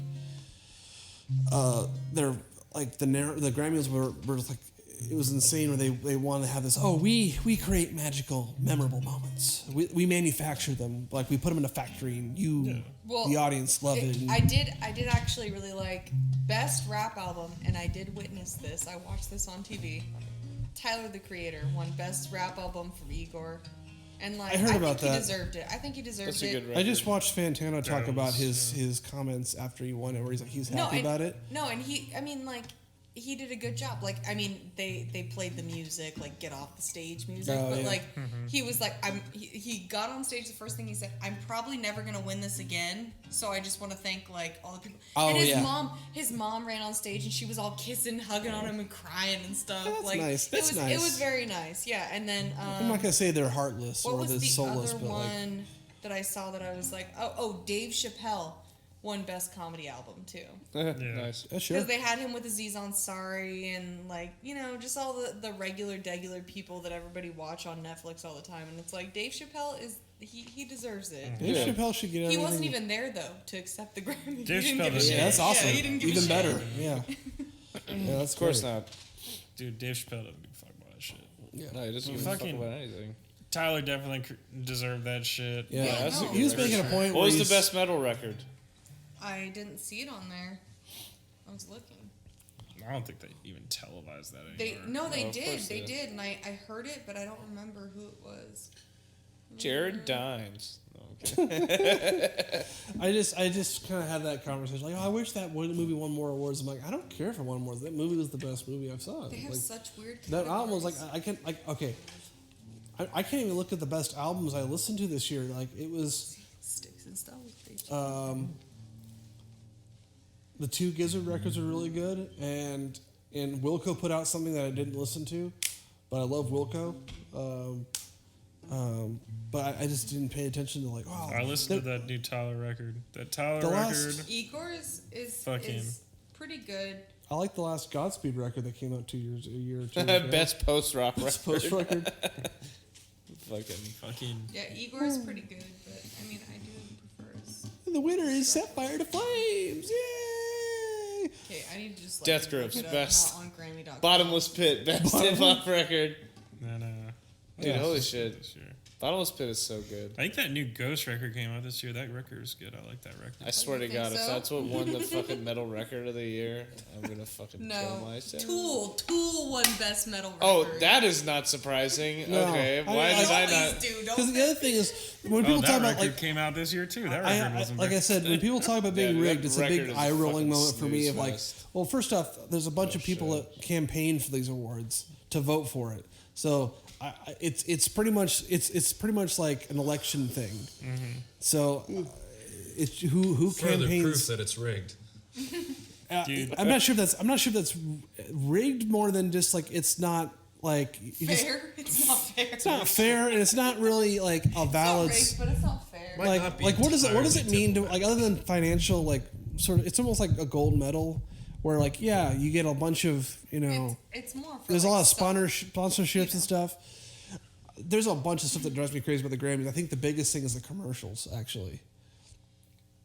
they're like the Grammys were like, it was insane where they wanted to have this. Oh, we create magical, memorable moments. We manufacture them, like we put them in a factory, and the audience love it. I did actually really like best rap album, and I did witness this. I watched this on TV. Tyler the Creator won best rap album from Igor, and like I heard about think that. He deserved it. I think he deserved That's a it. good record. I just watched Fantano talk about his comments after he won it, where he's like he's happy about it. No, and he did a good job. Like, I mean, they played the music, like Get Off the Stage music, he was like, he got on stage, the first thing he said, I'm probably never gonna win this again, so I just want to thank like all the people. And his mom ran on stage and she was all kissing, hugging on him and crying and stuff. That's like, nice. It was very nice. Yeah, and then I'm not gonna say they're heartless or they're soulless, other but one like that I saw that I was like, oh, Dave Chappelle won best comedy album too. Nice. yeah, sure. Because they had him with Aziz Ansari and like, just all the regular people that everybody watch on Netflix all the time, and it's like Dave Chappelle he deserves it. Dave Chappelle should get everything. He wasn't even there though to accept the Grammy. Dave He didn't Chappelle give a doesn't- shit. Yeah, that's awesome. Yeah, he didn't give a Even shit. better. Yeah. Yeah, that's Of course great. not. Dude, Dave Chappelle doesn't give a fuck about that shit. Yeah. No, he doesn't give a fuck Fucking- about anything. Tyler definitely deserved that shit. Yeah, Yeah, that's no. a he was good making a record. point. What where was the he's- best metal record? I didn't see it on there. I was looking. I don't think they even televised that anymore. They Oh, of did. course They they did, and I heard it, but I don't remember who it was. Jared Dines. No, okay. I just kind of had that conversation. Like, I wish that movie won more awards. I'm like, I don't care if it won more. That movie was the best movie I've saw. They have Like, such weird. that album was like, categories. I can't like okay. I can't even look at the best albums I listened to this year. Like it was Sticks and Stones. the two Gizzard records are really good, and Wilco put out something that I didn't listen to, but I love Wilco. But I just didn't pay attention to like. Oh, I listened to that new Tyler record. That Tyler The record. last- Igor is Fucking- pretty good. I like the last Godspeed record that came out a year or two ago. Best post rock record. Post record. Fucking. Yeah, Igor is pretty good, but I mean, I do prefer his. The winner is Set Fire to Flames. Yay! Okay, I need to just like Death look Grips, it up, best. not on Grammy.com. Bottomless Pit, best hip hop record. No. Dude, Yeah. holy shit. This year. Bottomless Pit is so good. I think that new Ghost record came out this year. That record is good. I like that record. I swear to you think God, if so? that's what won the fucking metal record of the year, I'm gonna fucking kill No, myself. Tool won best metal record. Oh, that is not surprising. No. Okay, why I did I Don't not? these do, Because don't the other thing is when people that talk about record like. came out this year too. That record wasn't Like I good. said, when people talk about being Yeah, that rigged, it's a record big is a eye rolling fucking moment for me. snooze Of like, fest. well, first off, there's a bunch of people that campaign for these awards to vote for it. So it's pretty much like an election thing. Mm-hmm. So it's who Further campaigns. proof that it's rigged. Dude. I'm not sure if that's rigged more than just like it's not like you just- fair. It's not fair. it's not fair, and it's not really like a valid. It's not rigged, but it's not fair. Might not be Like what does it entirely mean to typical. like other than financial like sort of it's almost like a gold medal where like yeah you get a bunch of It's more. For there's a like lot of sponsorships and stuff. there's a bunch of stuff that drives me crazy about the Grammys. I think the biggest thing is the commercials, actually.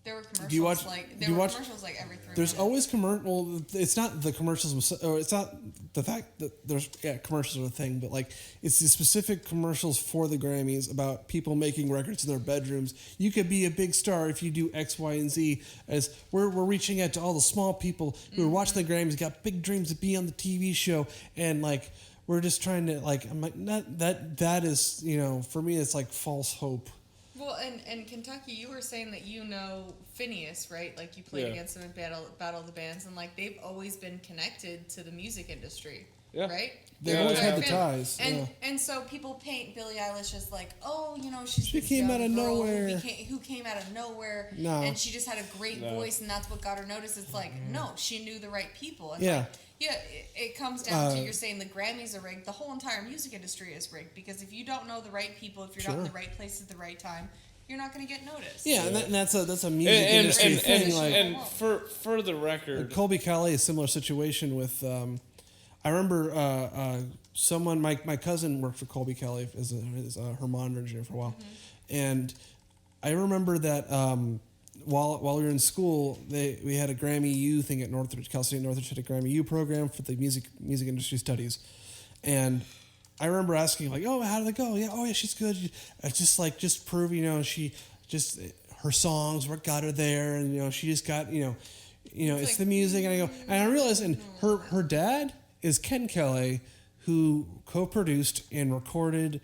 There were commercials commercials like every 3 There's minutes. always commercial. Well, it's not the commercials, or it's not the fact that there's commercials are a thing, but like it's the specific commercials for the Grammys about people making records in their bedrooms. You could be a big star if you do X, Y, and Z. As we're reaching out to all the small people who are watching the Grammys, got big dreams to be on the TV show, and like we're just trying to like. I'm like that is, you know, for me it's like false hope. Well, and Kentucky, you were saying that you know Phineas, right? Like you played against him in Battle of the Bands, and like they've always been connected to the music industry, right? They've always had the ties. And so people paint Billie Eilish as like, oh, you know, she came out of nowhere. Who came out of nowhere, No. and she just had a great voice, and that's what got her noticed. It's like, no, she knew the right people. And Yeah. It comes down to you're saying the Grammys are rigged. The whole entire music industry is rigged because if you don't know the right people, if you're not in the right place at the right time, you're not going to get noticed. Yeah, and that's a music industry thing. And for the record, Colby Calais, a similar situation with. I remember someone, my cousin worked for Colby Calais as her monitor engineer for a while, and I remember that while we were in school, we had a Grammy U thing at Northridge. Cal State Northridge had a Grammy U program for the music industry studies, and I remember asking like, "Oh, how did it go?" Yeah, oh yeah, she's good. Just prove, you know, she just her songs what got her there, and you know, she just got it's like, the music, and I go, and I realized, and her dad is Ken Kelly, who co-produced and recorded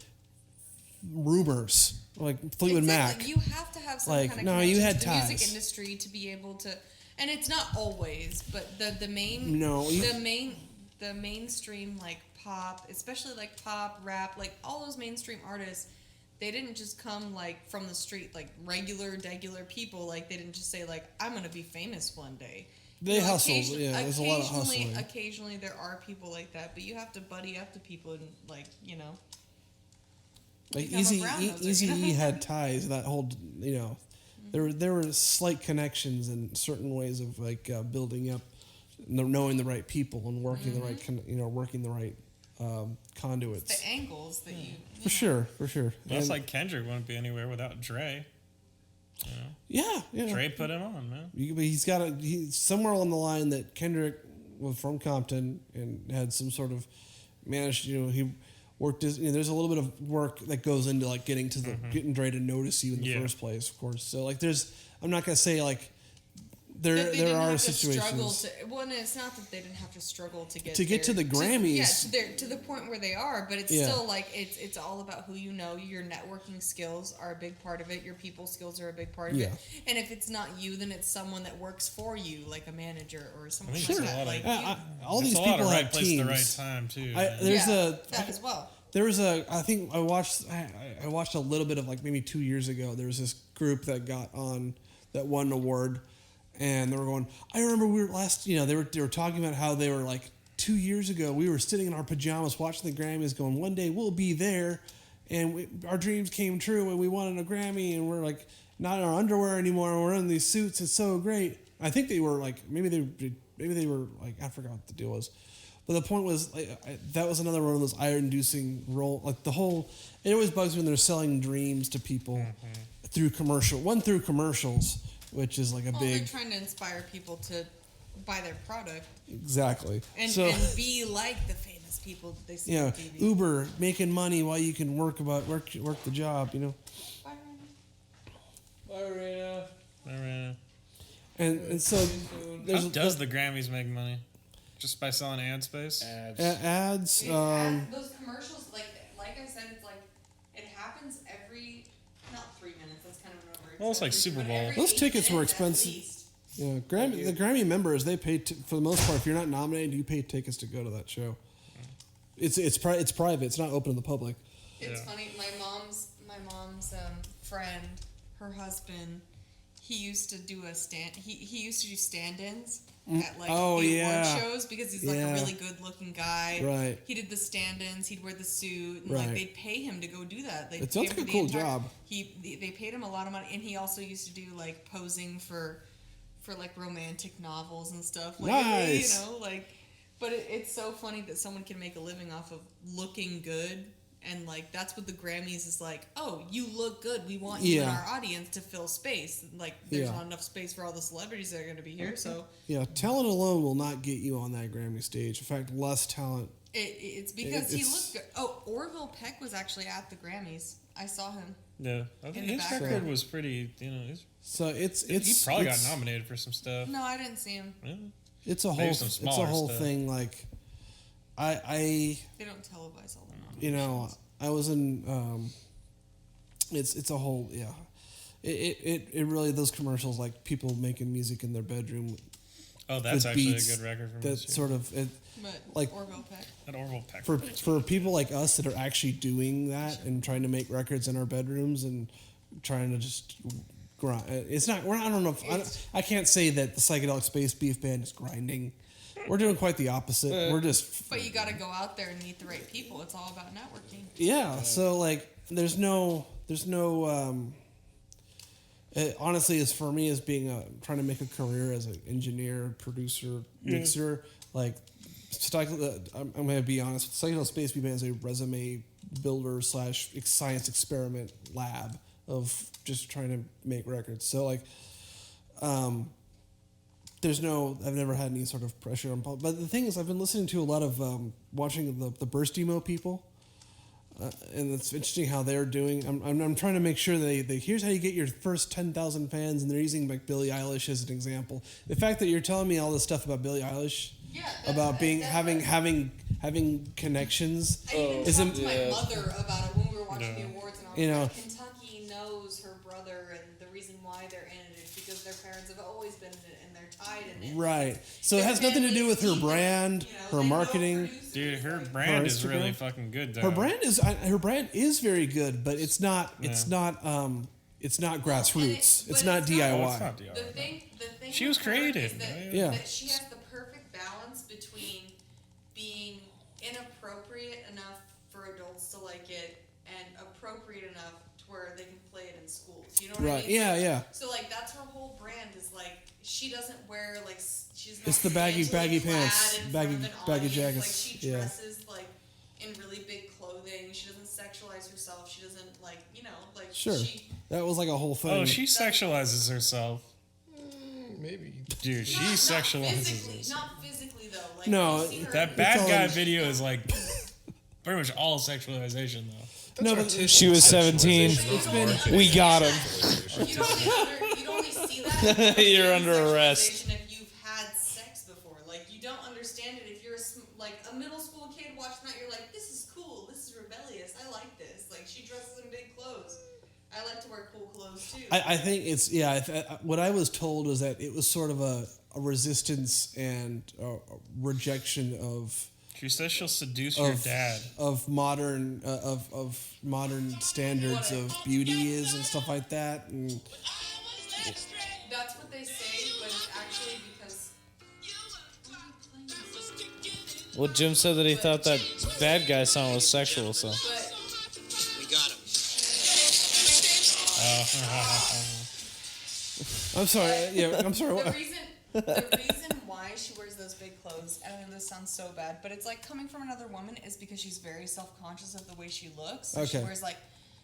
Rumors, like Fleetwood Mac. You have to have some kind of connection to the music industry to be able to, and it's not always, but the mainstream like pop, especially like pop, rap, like all those mainstream artists, they didn't just come like from the street like regular people. Like they didn't just say like I'm gonna be famous one day. They hustle, yeah. There's a lot of hustling. Occasionally there are people like that, but you have to buddy up to people and like like Eazy-E had ties. That whole there were slight connections and certain ways of like building up, knowing the right people and working the right conduits. It's the angles that you for sure. Well, it's like Kendrick wouldn't be anywhere without Dre. Yeah. Dre put him on, man. He's somewhere along the line that Kendrick was from Compton and had some sort of managed. He worked. There's a little bit of work that goes into like getting Dre to notice you in the first place, of course. So like, I'm not gonna say like. There are situations. And it's not that they didn't have to struggle to get to the Grammys. To the point where they are, but it's still like it's all about who you know. Your networking skills are a big part of it. Your people skills are a big part of it. And if it's not you, then it's someone that works for you, like a manager or something like that. All these people have teams. At the right time too. That as well. There was I think I watched a little bit of like maybe 2 years ago. There was this group that got on that won an award. And they were going, I remember we were they were talking about how they were like 2 years ago, we were sitting in our pajamas watching the Grammys going, one day we'll be there. And our dreams came true and we won a Grammy and we're like not in our underwear anymore. And we're in these suits. It's so great. I think they were like, maybe they were like, I forgot what the deal was. But the point was, like, that was another one of those ire-inducing role. Like it always bugs me when they're selling dreams to people through commercials. Which is like a big. They're trying to inspire people to buy their product. Exactly. And be like the famous people they see on TV. Uber making money while you can work the job. Bye, Raina. Bye, Raina. And so how does the Grammys make money? Just by selling ad space? Ads. Those commercials, like I said, it's like it happens every. Not 3 minutes. That's kind of an over. Well, it's like Super Bowl. Those tickets were expensive. Yeah, the Grammy members, they pay for the most part. If you're not nominated, you pay tickets to go to that show. It's private. It's not open to the public. It's funny. My mom's friend, her husband, he used to do He used to do stand-ins at like award shows because he's like a really good-looking guy. Right. He did the stand-ins. He'd wear the suit. And right. Like they'd pay him to go do that. It sounds like a cool job. They paid him a lot of money, and he also used to do like posing for like romantic novels and stuff. Like, nice. But it's so funny that someone can make a living off of looking good And like that's what the Grammys is like. Oh, you look good. We want you in our audience to fill space. Like there's not enough space for all the celebrities that are going to be here. So talent alone will not get you on that Grammy stage. In fact, less talent. It's because he looked good. Oh, Orville Peck was actually at the Grammys. I saw him. Yeah, I think his record was pretty. He probably got nominated for some stuff. No, I didn't see him. Yeah. It's a whole thing. Like they don't televise all the nominations. You know, I was in. It's a whole It really, those commercials, like people making music in their bedroom. Oh, that's actually a good record from that sort of like Orville Peck. That Orville Peck. For people like us that are actually doing that and trying to make records in our bedrooms and trying to just grind. It's not. I don't know. I can't say that the Psychedelic Space Beef Band is grinding. We're doing quite the opposite. We're just. But you got to go out there and meet the right people. It's all about networking. Yeah. So like, there's no. It honestly, is for me as being trying to make a career as an engineer, producer, mixer. Like, I'm going to be honest. Psychedelic Space Beef Band is a resume builder / science experiment lab of just trying to make records. So like, I've never had any sort of pressure on. But the thing is, I've been listening to a lot of watching the Burst Emo people. And it's interesting how they're doing. I'm trying to make sure they here's how you get your first 10,000 fans, and they're using like Billie Eilish as an example. The fact that you're telling me all this stuff about Billie Eilish, about having connections, I even talked to my mother about it when we were watching the awards, and I was like, Kentucky knows her brother, and the reason why they're in it is because their parents have always been in it, and they're tied in it. Right. So it has nothing to do with her brand, her marketing. Dude, her brand is really fucking good. Though. Her brand is very good, but it's not grassroots. It's not DIY. It's not DIY. The thing she was creative. That she has the perfect balance between being inappropriate enough for adults to like it and appropriate enough to where they can play it in schools. You know what I mean? Yeah. So like that's her whole brand is like she doesn't wear like she's not it's the baggy pants, baggy jackets. Like she dresses like in really big clothing. She doesn't sexualize herself. She doesn't like Sure. That was like a whole thing. Oh, she sexualizes herself. Maybe. Dude, she sexualizes herself. Not physically though. Like, no, that bad guy video is like pretty much all sexualization though. But she was 17. We got him. You'd only see that. You're under arrest. If you've had sex before, like you don't understand it. If you're a middle school kid watching that, you're like, this is cool. This is rebellious. I like this. Like she dresses in big clothes. I like to wear cool clothes too. I think it's what I was told was that it was sort of a resistance and a rejection of. She says she'll seduce your dad. Of modern standards of beauty and stuff like that. And that's what they say, but it's actually because. Well, Jim said that he thought that bad guy song was sexual, so. We got him. I'm sorry. Yeah, I'm sorry. The reason why she wears those big clothes, I know this sounds so bad, but it's like coming from another woman, is because she's very self-conscious of the way she looks. So okay.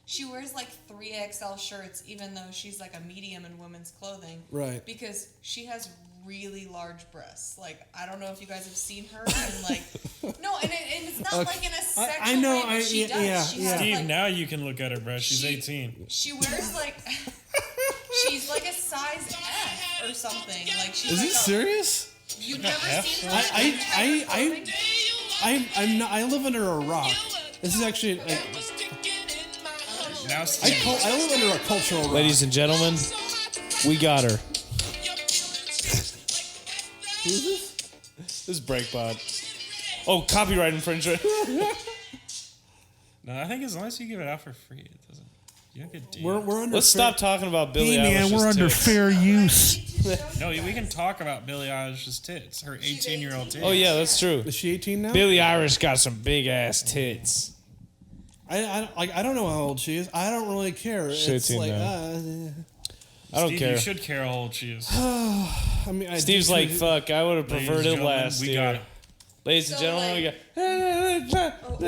She wears 3XL shirts, even though she's like a medium in women's clothing. Right. Because she has really large breasts. Like, I don't know if you guys have seen her, and no, and it's not like in a sexual way, but she does. Yeah. Steve, now you can look at her breasts. She's 18. She wears she's like a size F or something. Like she's. Is it serious? You've never seen her? I live under a rock. This is actually. I live under a cultural rock. Ladies and gentlemen, we got her. Who is this? This is Breakbot. Oh, copyright infringement. No, I think as long as you give it out for free, it doesn't. You don't get deep. We're under. Let's stop talking about Billie Eilish's man, we're under tits. fair use. No, we can talk about Billie Eilish's tits. Her 18-year-old tits. Oh yeah, that's true. Is she 18 now? Billie Eilish got some big ass tits. I don't know how old she is. I don't really care. She's 18 now. I don't Steve, care. You should care how old she is. I mean, Steve's like, fuck, I would have preferred it last we year. got him. Ladies and So, gentlemen, we Oh. got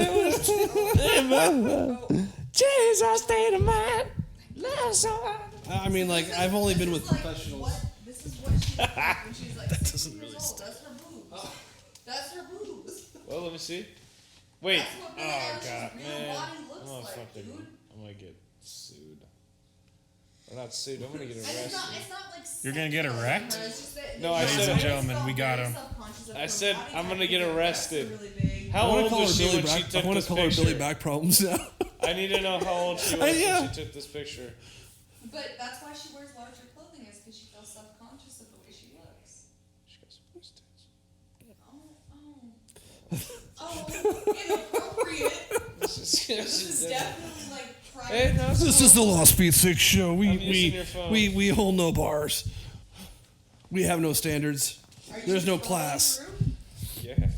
Jesus state of mind. Love so hard. I mean, like, I've only been with This is professionals. This is what she looked like when she's like 16 years old. That's her boobs. That's her boobs. Well, let me see. Wait. That's what Billie Eilish's God, real man. body looks I'm like, fucking, dude. I'm gonna get sued. Or not sued. I'm gonna get And arrested. it's not like You're gonna get sexual, wrecked? it's just that No, I Ladies said- and gentlemen, we got him. I said I'm gonna get arrested. Really big. How I want old to call her was she Billy when she Back. took I want this to call her picture? Billy Back Problems now. I need to know how old she was Yeah. when she took this picture. But that's why she wears larger clothing, is because she feels self-conscious of the way she looks. She got some nice tits. Oh, inappropriate. This This is definitely like private. Hey, no, This is the Lost Beat 6 show. I'm using your phone. We hold no bars. We have no standards. Are you There's no scrolling class. through? Yeah, fam.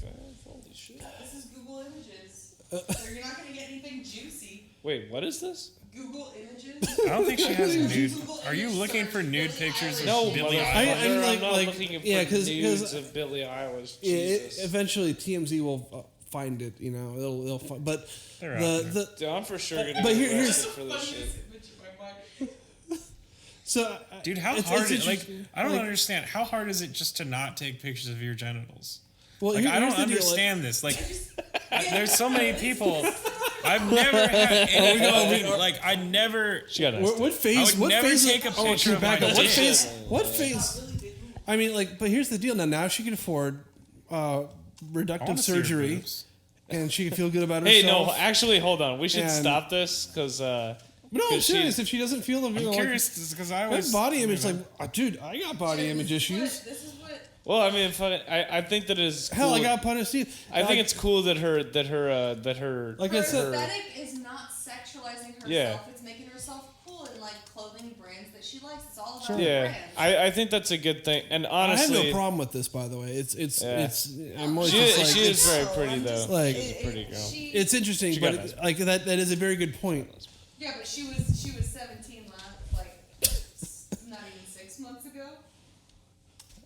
Holy shit. This is Google Images. So you're not gonna get anything juicy. Wait, what is this? Google Images. I don't think she has nude. Google Are you image looking for search nude Billie pictures of Eilish. No, Billie motherfucker. Eilish? I'm I'm not like- looking for yeah, 'cause- nudes of Billie Eilish. Yeah, Jesus. eventually TMZ will find it. You know, they'll find. But They're out the Dude, I'm for sure gonna But get here's- arrested for this shit. so Dude, how it's- hard it's is like? interesting. I don't Like, understand. How hard is it just to not take pictures of your genitals? Well, Like, I here's don't the deal, like- understand this. Like, there's so many people. I've never had anything. Like, I never. She got What phase? I would what never phase? take a oh, picture she's of back my up. What dick. phase? What phase? I mean, like, but here's the deal. Now she can afford I reductive wanna see her surgery, boobs. and she can feel good about Hey, herself. no, actually, hold on. We should And- stop this because. no, I'm 'cause she- serious. If she doesn't feel the, I'm like, curious because I that was body image, like, dude, I got body image issues. This is what. Well, I mean, I think that is. Hell, cool. I got punished. I think it's cool that her. like Her I said. aesthetic is not sexualizing herself. Yeah. It's making herself cool in like clothing brands that she likes. It's all about Yeah, brands. I think that's a good thing. And I have honestly, no problem with this, by the way. It's Yeah. I'm always She, just like, she is it's, very pretty I'm though. just- Like- She's a pretty girl. it's interesting, She but got nice. like that is a very good point. Yeah, but she was 17 like not even 6 months ago.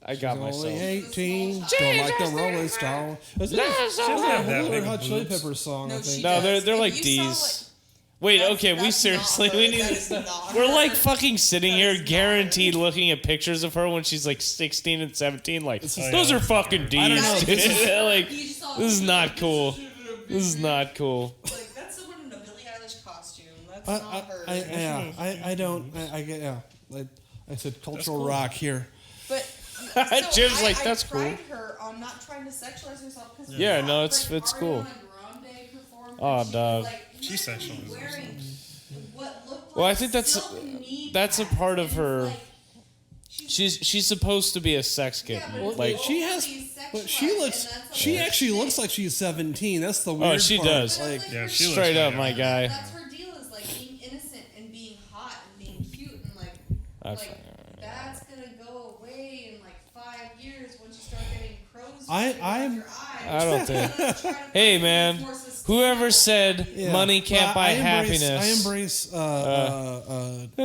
I got Only myself. 18, don't like the Rolling Stone. Was that She doesn't have that a big Hot of Chili boobs. Peppers song? I No, think. she No, does. they're If like you D's. saw Wait, That's- okay, we that's seriously not we her. need That is to. not We're her. like fucking sitting That here, is not guaranteed looking at pictures of her when she's like 16 and 17. Like just- those are fucking D's. I don't know, dude. this is- like You just saw this is a not picture cool. of her. This is not cool. Like that's someone in a Billie Eilish costume. That's I, not her. I don't. I get yeah. I said cultural cool. rock here. But Jim's like, that's cool. I tried her on not trying to sexualize herself. 'Cause Yeah, we no, saw, it's like, cool. Ariana Grande perform, and Oh, she was, dog. like, She literally sexualizes wearing what looked Well, I like think that's silk knee a pads, part of and it's her. like, She's supposed to be a sex kid. Yeah, but Well, it's like she has, overly but she sexualized, looks. and that's a She weird actually thing. looks like she's 17. That's the weird. she part. does. That's Like, like Yeah, her she looks straight up, like my that. guy. That's her deal, is like being innocent and being hot and being cute and like that's gonna go away in like 5 years once you start getting crow's feet around your eyes. I don't think. Try to find Hey, something man, that's more sustainable. whoever said yeah. money can't Well, buy I embrace, happiness? I embrace, with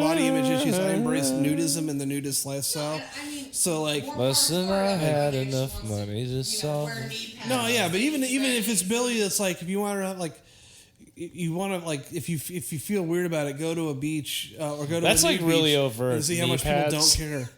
body image issues, I embrace nudism and the nudist lifestyle. And, I mean, So, like- more power Listen, to her. I Everybody had actually enough wants money to solve wear it. knee pads No, yeah, but even and if it's things. Billy, it's like if you want to have like. You want to like if you feel weird about it, go to a beach or go to That's, a like, nude really beach overt, and see how knee much pads. people don't care.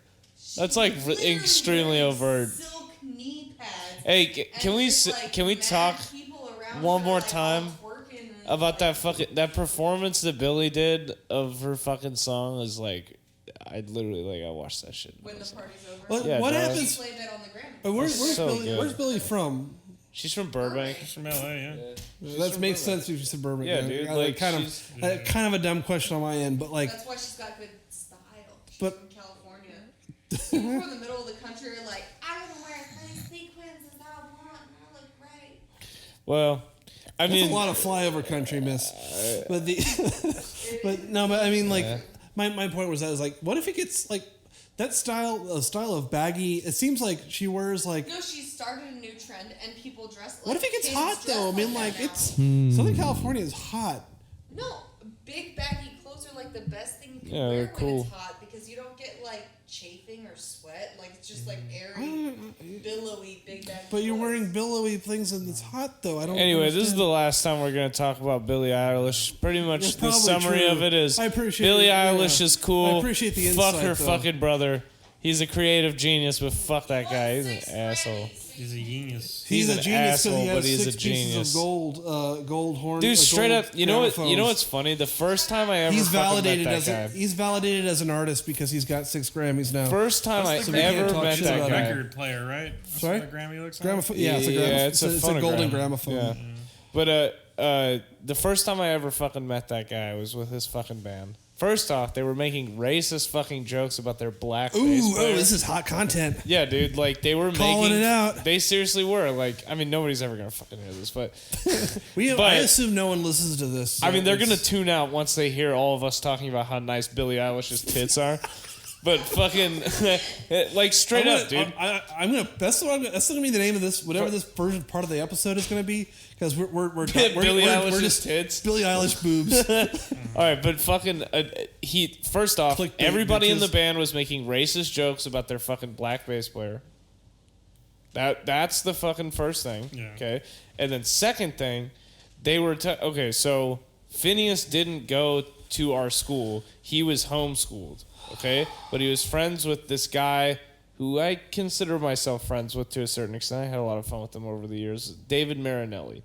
That's like Literally extremely wearing overt. silk knee pads. Hey, And can we there's, s- can we mad talk people around one her, more like, time all twerking and, about that like, fucking that performance that Billy did of her fucking song? Is like, I literally like I watched that shit. when the party's over. What, Yeah, what dog. She happens? played that on the Grammy. Where's so Billy? good. Where's Billy from? She's from Burbank. She's from LA, yeah. That makes sense if she's suburban. Yeah, dude, like, she's- kind of a dumb question on my end, but like, That's why she's got good style. She's But- from California. People from the middle of the country are like, I don't wear pretty sequins as I want, and I look great. Well, I that's mean, a lot of flyover country, miss. But the, but I mean, like, Yeah. my point was that is like, what if it gets like that style of baggy? It seems like she wears like. No, she started a new trend, and people dress like What if it gets kids hot dress though? I mean, that like now. it's Southern California is hot. No, big baggy clothes are like the best thing you can Yeah, wear they're when cool. it's hot because you don't get like chafing or sweat. Like it's just like airy, billowy, big bad. But you're wearing billowy things and it's hot though. I don't. Anyway, understand. this is the last time we're going to talk about Billie Eilish. Pretty much That's the probably summary true. of it is I appreciate Billie it, Eilish yeah. is cool. I appreciate the Fuck insight, her though. fucking brother. He's a creative genius, but fuck that guy. He's an asshole. He's a genius. He's a an genius because he asshole, has but he's 6 a pieces genius. of gold horn. Dude, straight gold up, you know what? You know gramophones. what's funny? The first time I ever He's fucking validated met as that guy. he's validated as an artist because he's got 6 Grammys now. First time I That's the can't ever talk met shit that about guy. Record player, right? That's Sorry? what the Grammy looks like. Gramophone. Yeah, it's a Yeah, gramophone. it's It's a golden gramophone. Yeah. But the first time I ever fucking met that guy was with his fucking band. First off, they were making racist fucking jokes about their black bass Ooh, player. this is hot content. Yeah, dude, like they were Calling making it out. They seriously were. Like, I mean, nobody's ever gonna fucking hear this, but I assume no one listens to this. So I mean, they're gonna it's- tune out once they hear all of us talking about how nice Billie Eilish's tits are. But fucking, like straight up, dude. I'm gonna. That's gonna be the name of this. Whatever this version part of the episode is gonna be, because we're Billie Eilish's just tits. Billie Eilish boobs. All right, but fucking, he first off, Clickbait, everybody in the bitches. band was making racist jokes about their fucking black bass player. That's the fucking first thing. Yeah. Okay, and then second thing, they were okay. So Phineas didn't go to our school; he was homeschooled. Okay, but he was friends with this guy who I consider myself friends with to a certain extent. I had a lot of fun with him over the years, David Marinelli.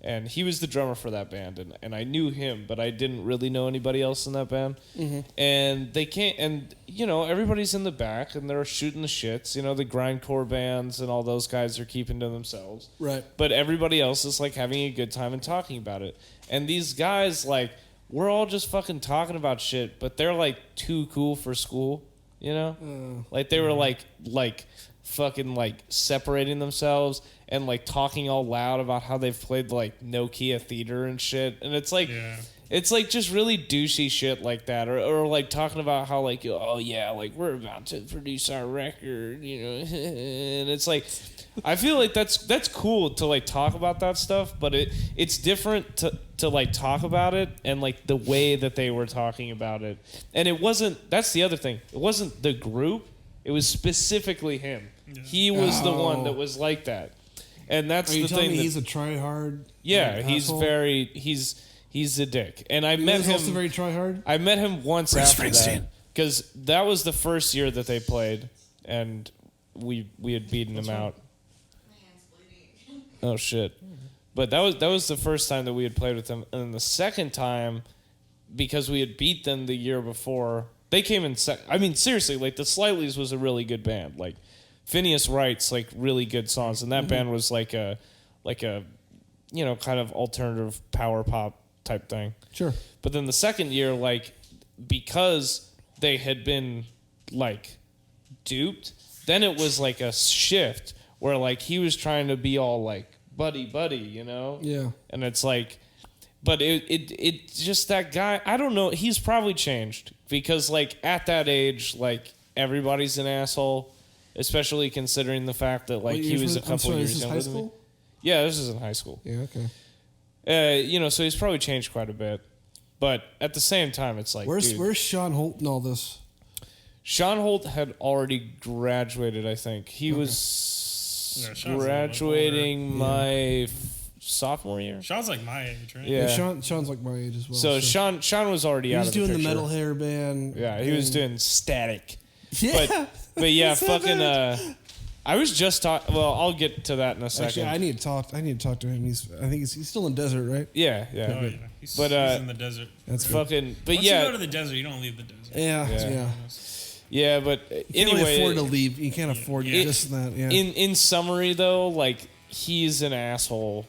And he was the drummer for that band, and I knew him, but I didn't really know anybody else in that band. Mm-hmm. And they can't, and you know, everybody's in the back, and they're shooting the shits. You know, the grindcore bands and all those guys are keeping to themselves. Right. But everybody else is like having a good time and talking about it. And these guys, like, we're all just fucking talking about shit, but they're like too cool for school. You know, like they were like fucking like separating themselves and like talking all loud about how they've played like Nokia theater and shit, and it's like it's like just really douchey shit like that, or like talking about how like, oh yeah, like we're about to produce our record, you know. And it's like, I feel like that's cool to like talk about that stuff, but it's different to like talk about it and like the way that they were talking about it. And it wasn't, that's the other thing, it wasn't the group, it was specifically him. He was the one that was like that. And that's Are you the telling thing me he's a try-hard? yeah, like, he's asshole? very he's a dick. And I met He's him also very try-hard. I met him once Bruce after Springsteen. that, because that was the first year that they played, and we had beaten him out. My hand's bleeding. Oh shit! But that was the first time that we had played with them, and then the second time, because we had beat them the year before, they came in. I mean, seriously, like the Slightlies was a really good band. Like Phineas writes like really good songs, and that band was like a you know, kind of alternative power pop type thing. Sure. But then the second year, like, because they had been like duped, then it was like a shift where like he was trying to be all like buddy, you know? Yeah. And it's like, but it just that guy, I don't know, he's probably changed because like at that age, like everybody's an asshole, especially considering the fact that like What he years was a I'm couple sorry, years this is younger high than me. school? Yeah, this is in high school. Yeah. Okay. You know, so he's probably changed quite a bit. But at the same time, it's like, Where's dude, Sean Holt in all this? Sean Holt had already graduated, I think. He was Yeah, Sean's graduating my sophomore year. Sean's like my age, right? Yeah. Sean's like my age as well. So Sean was already he out was of the doing the picture. metal hair band. Yeah, he was doing Static. Yeah. But yeah, So fucking. bad. I was just talking. Well, I'll get to that in a second. Actually, I need to talk to him. I think he's still in desert, right? yeah. Oh, yeah. He's, But, he's in the desert. That's Fucking. But Once yeah. you go to the desert, you don't leave the desert. Yeah. Yeah, but You can't anyway. really afford to leave. You can't afford just that. Yeah. In summary, though, like he's an asshole.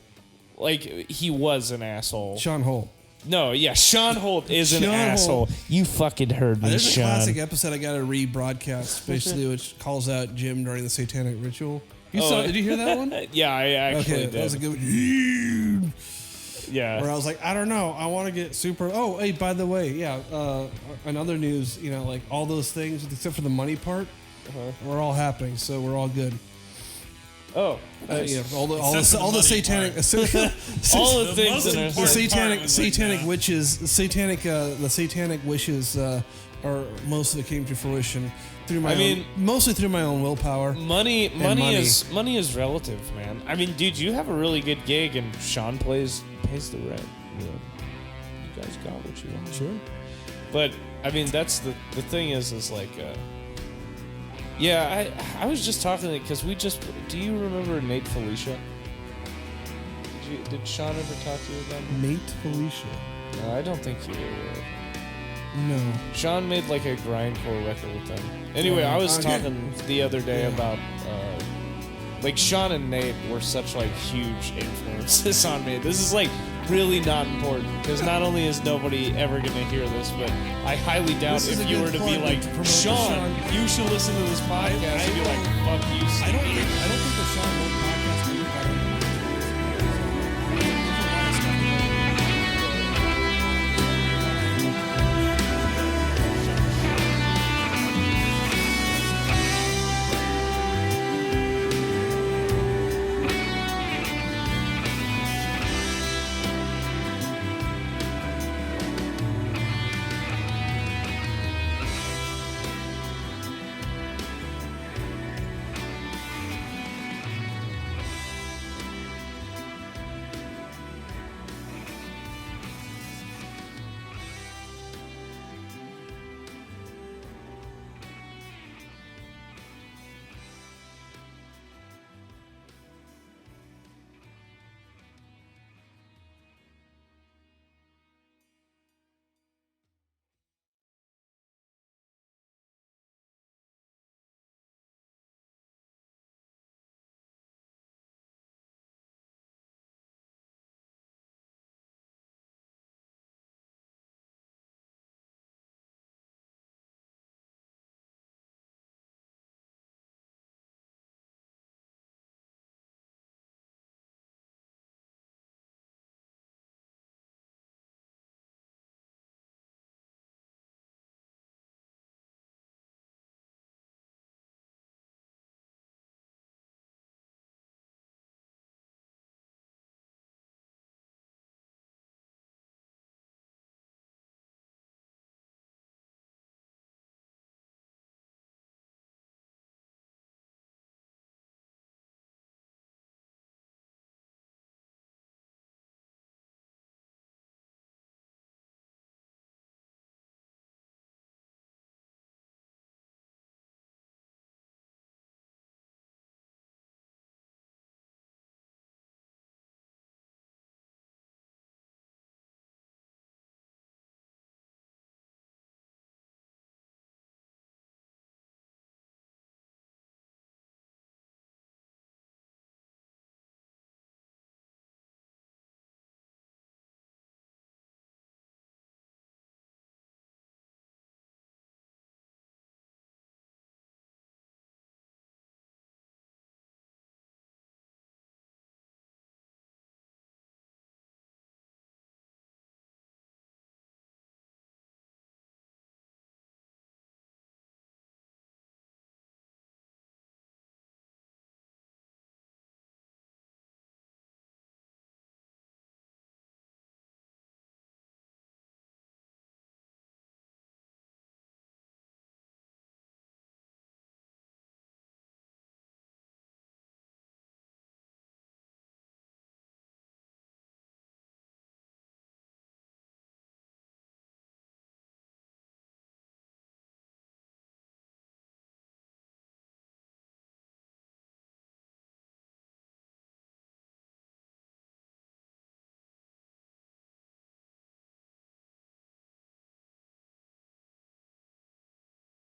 Like he was an asshole. Sean Holt. No, yeah, Sean Holt is an Sean asshole. Holt. You fucking heard me, There's a Sean. classic episode I got to rebroadcast, basically, which calls out Jim during the satanic ritual. Did you hear that one? Yeah, I actually Okay, did. that was a good one. Yeah. Where I was like, I don't know, I want to get super. Oh, hey, by the way, yeah. In other news, you know, like all those things except for the money part, we're all happening, so we're all good. Oh, Yeah, all the money satanic, all the things most in important the our part satanic was like, wishes, the satanic wishes or most of it came to fruition through mostly through my own willpower. Money is relative, man. I mean, dude, you have a really good gig, and Sean pays the rent. You guys got what you want. Sure. But I mean, that's the thing is like, yeah. I was just talking because do you remember Nate Felicia? Did Sean ever talk to you about him? Nate Felicia. No, I don't think you were. No. Sean made like a grindcore record with them. Anyway, I was talking the other day about like Sean and Nate were such like huge influences on me. This is like really not important because not only is nobody ever gonna hear this, but I highly doubt if you were to be like Sean, you should listen to this podcast. I'd be like, fuck you. I don't think the Sean podcast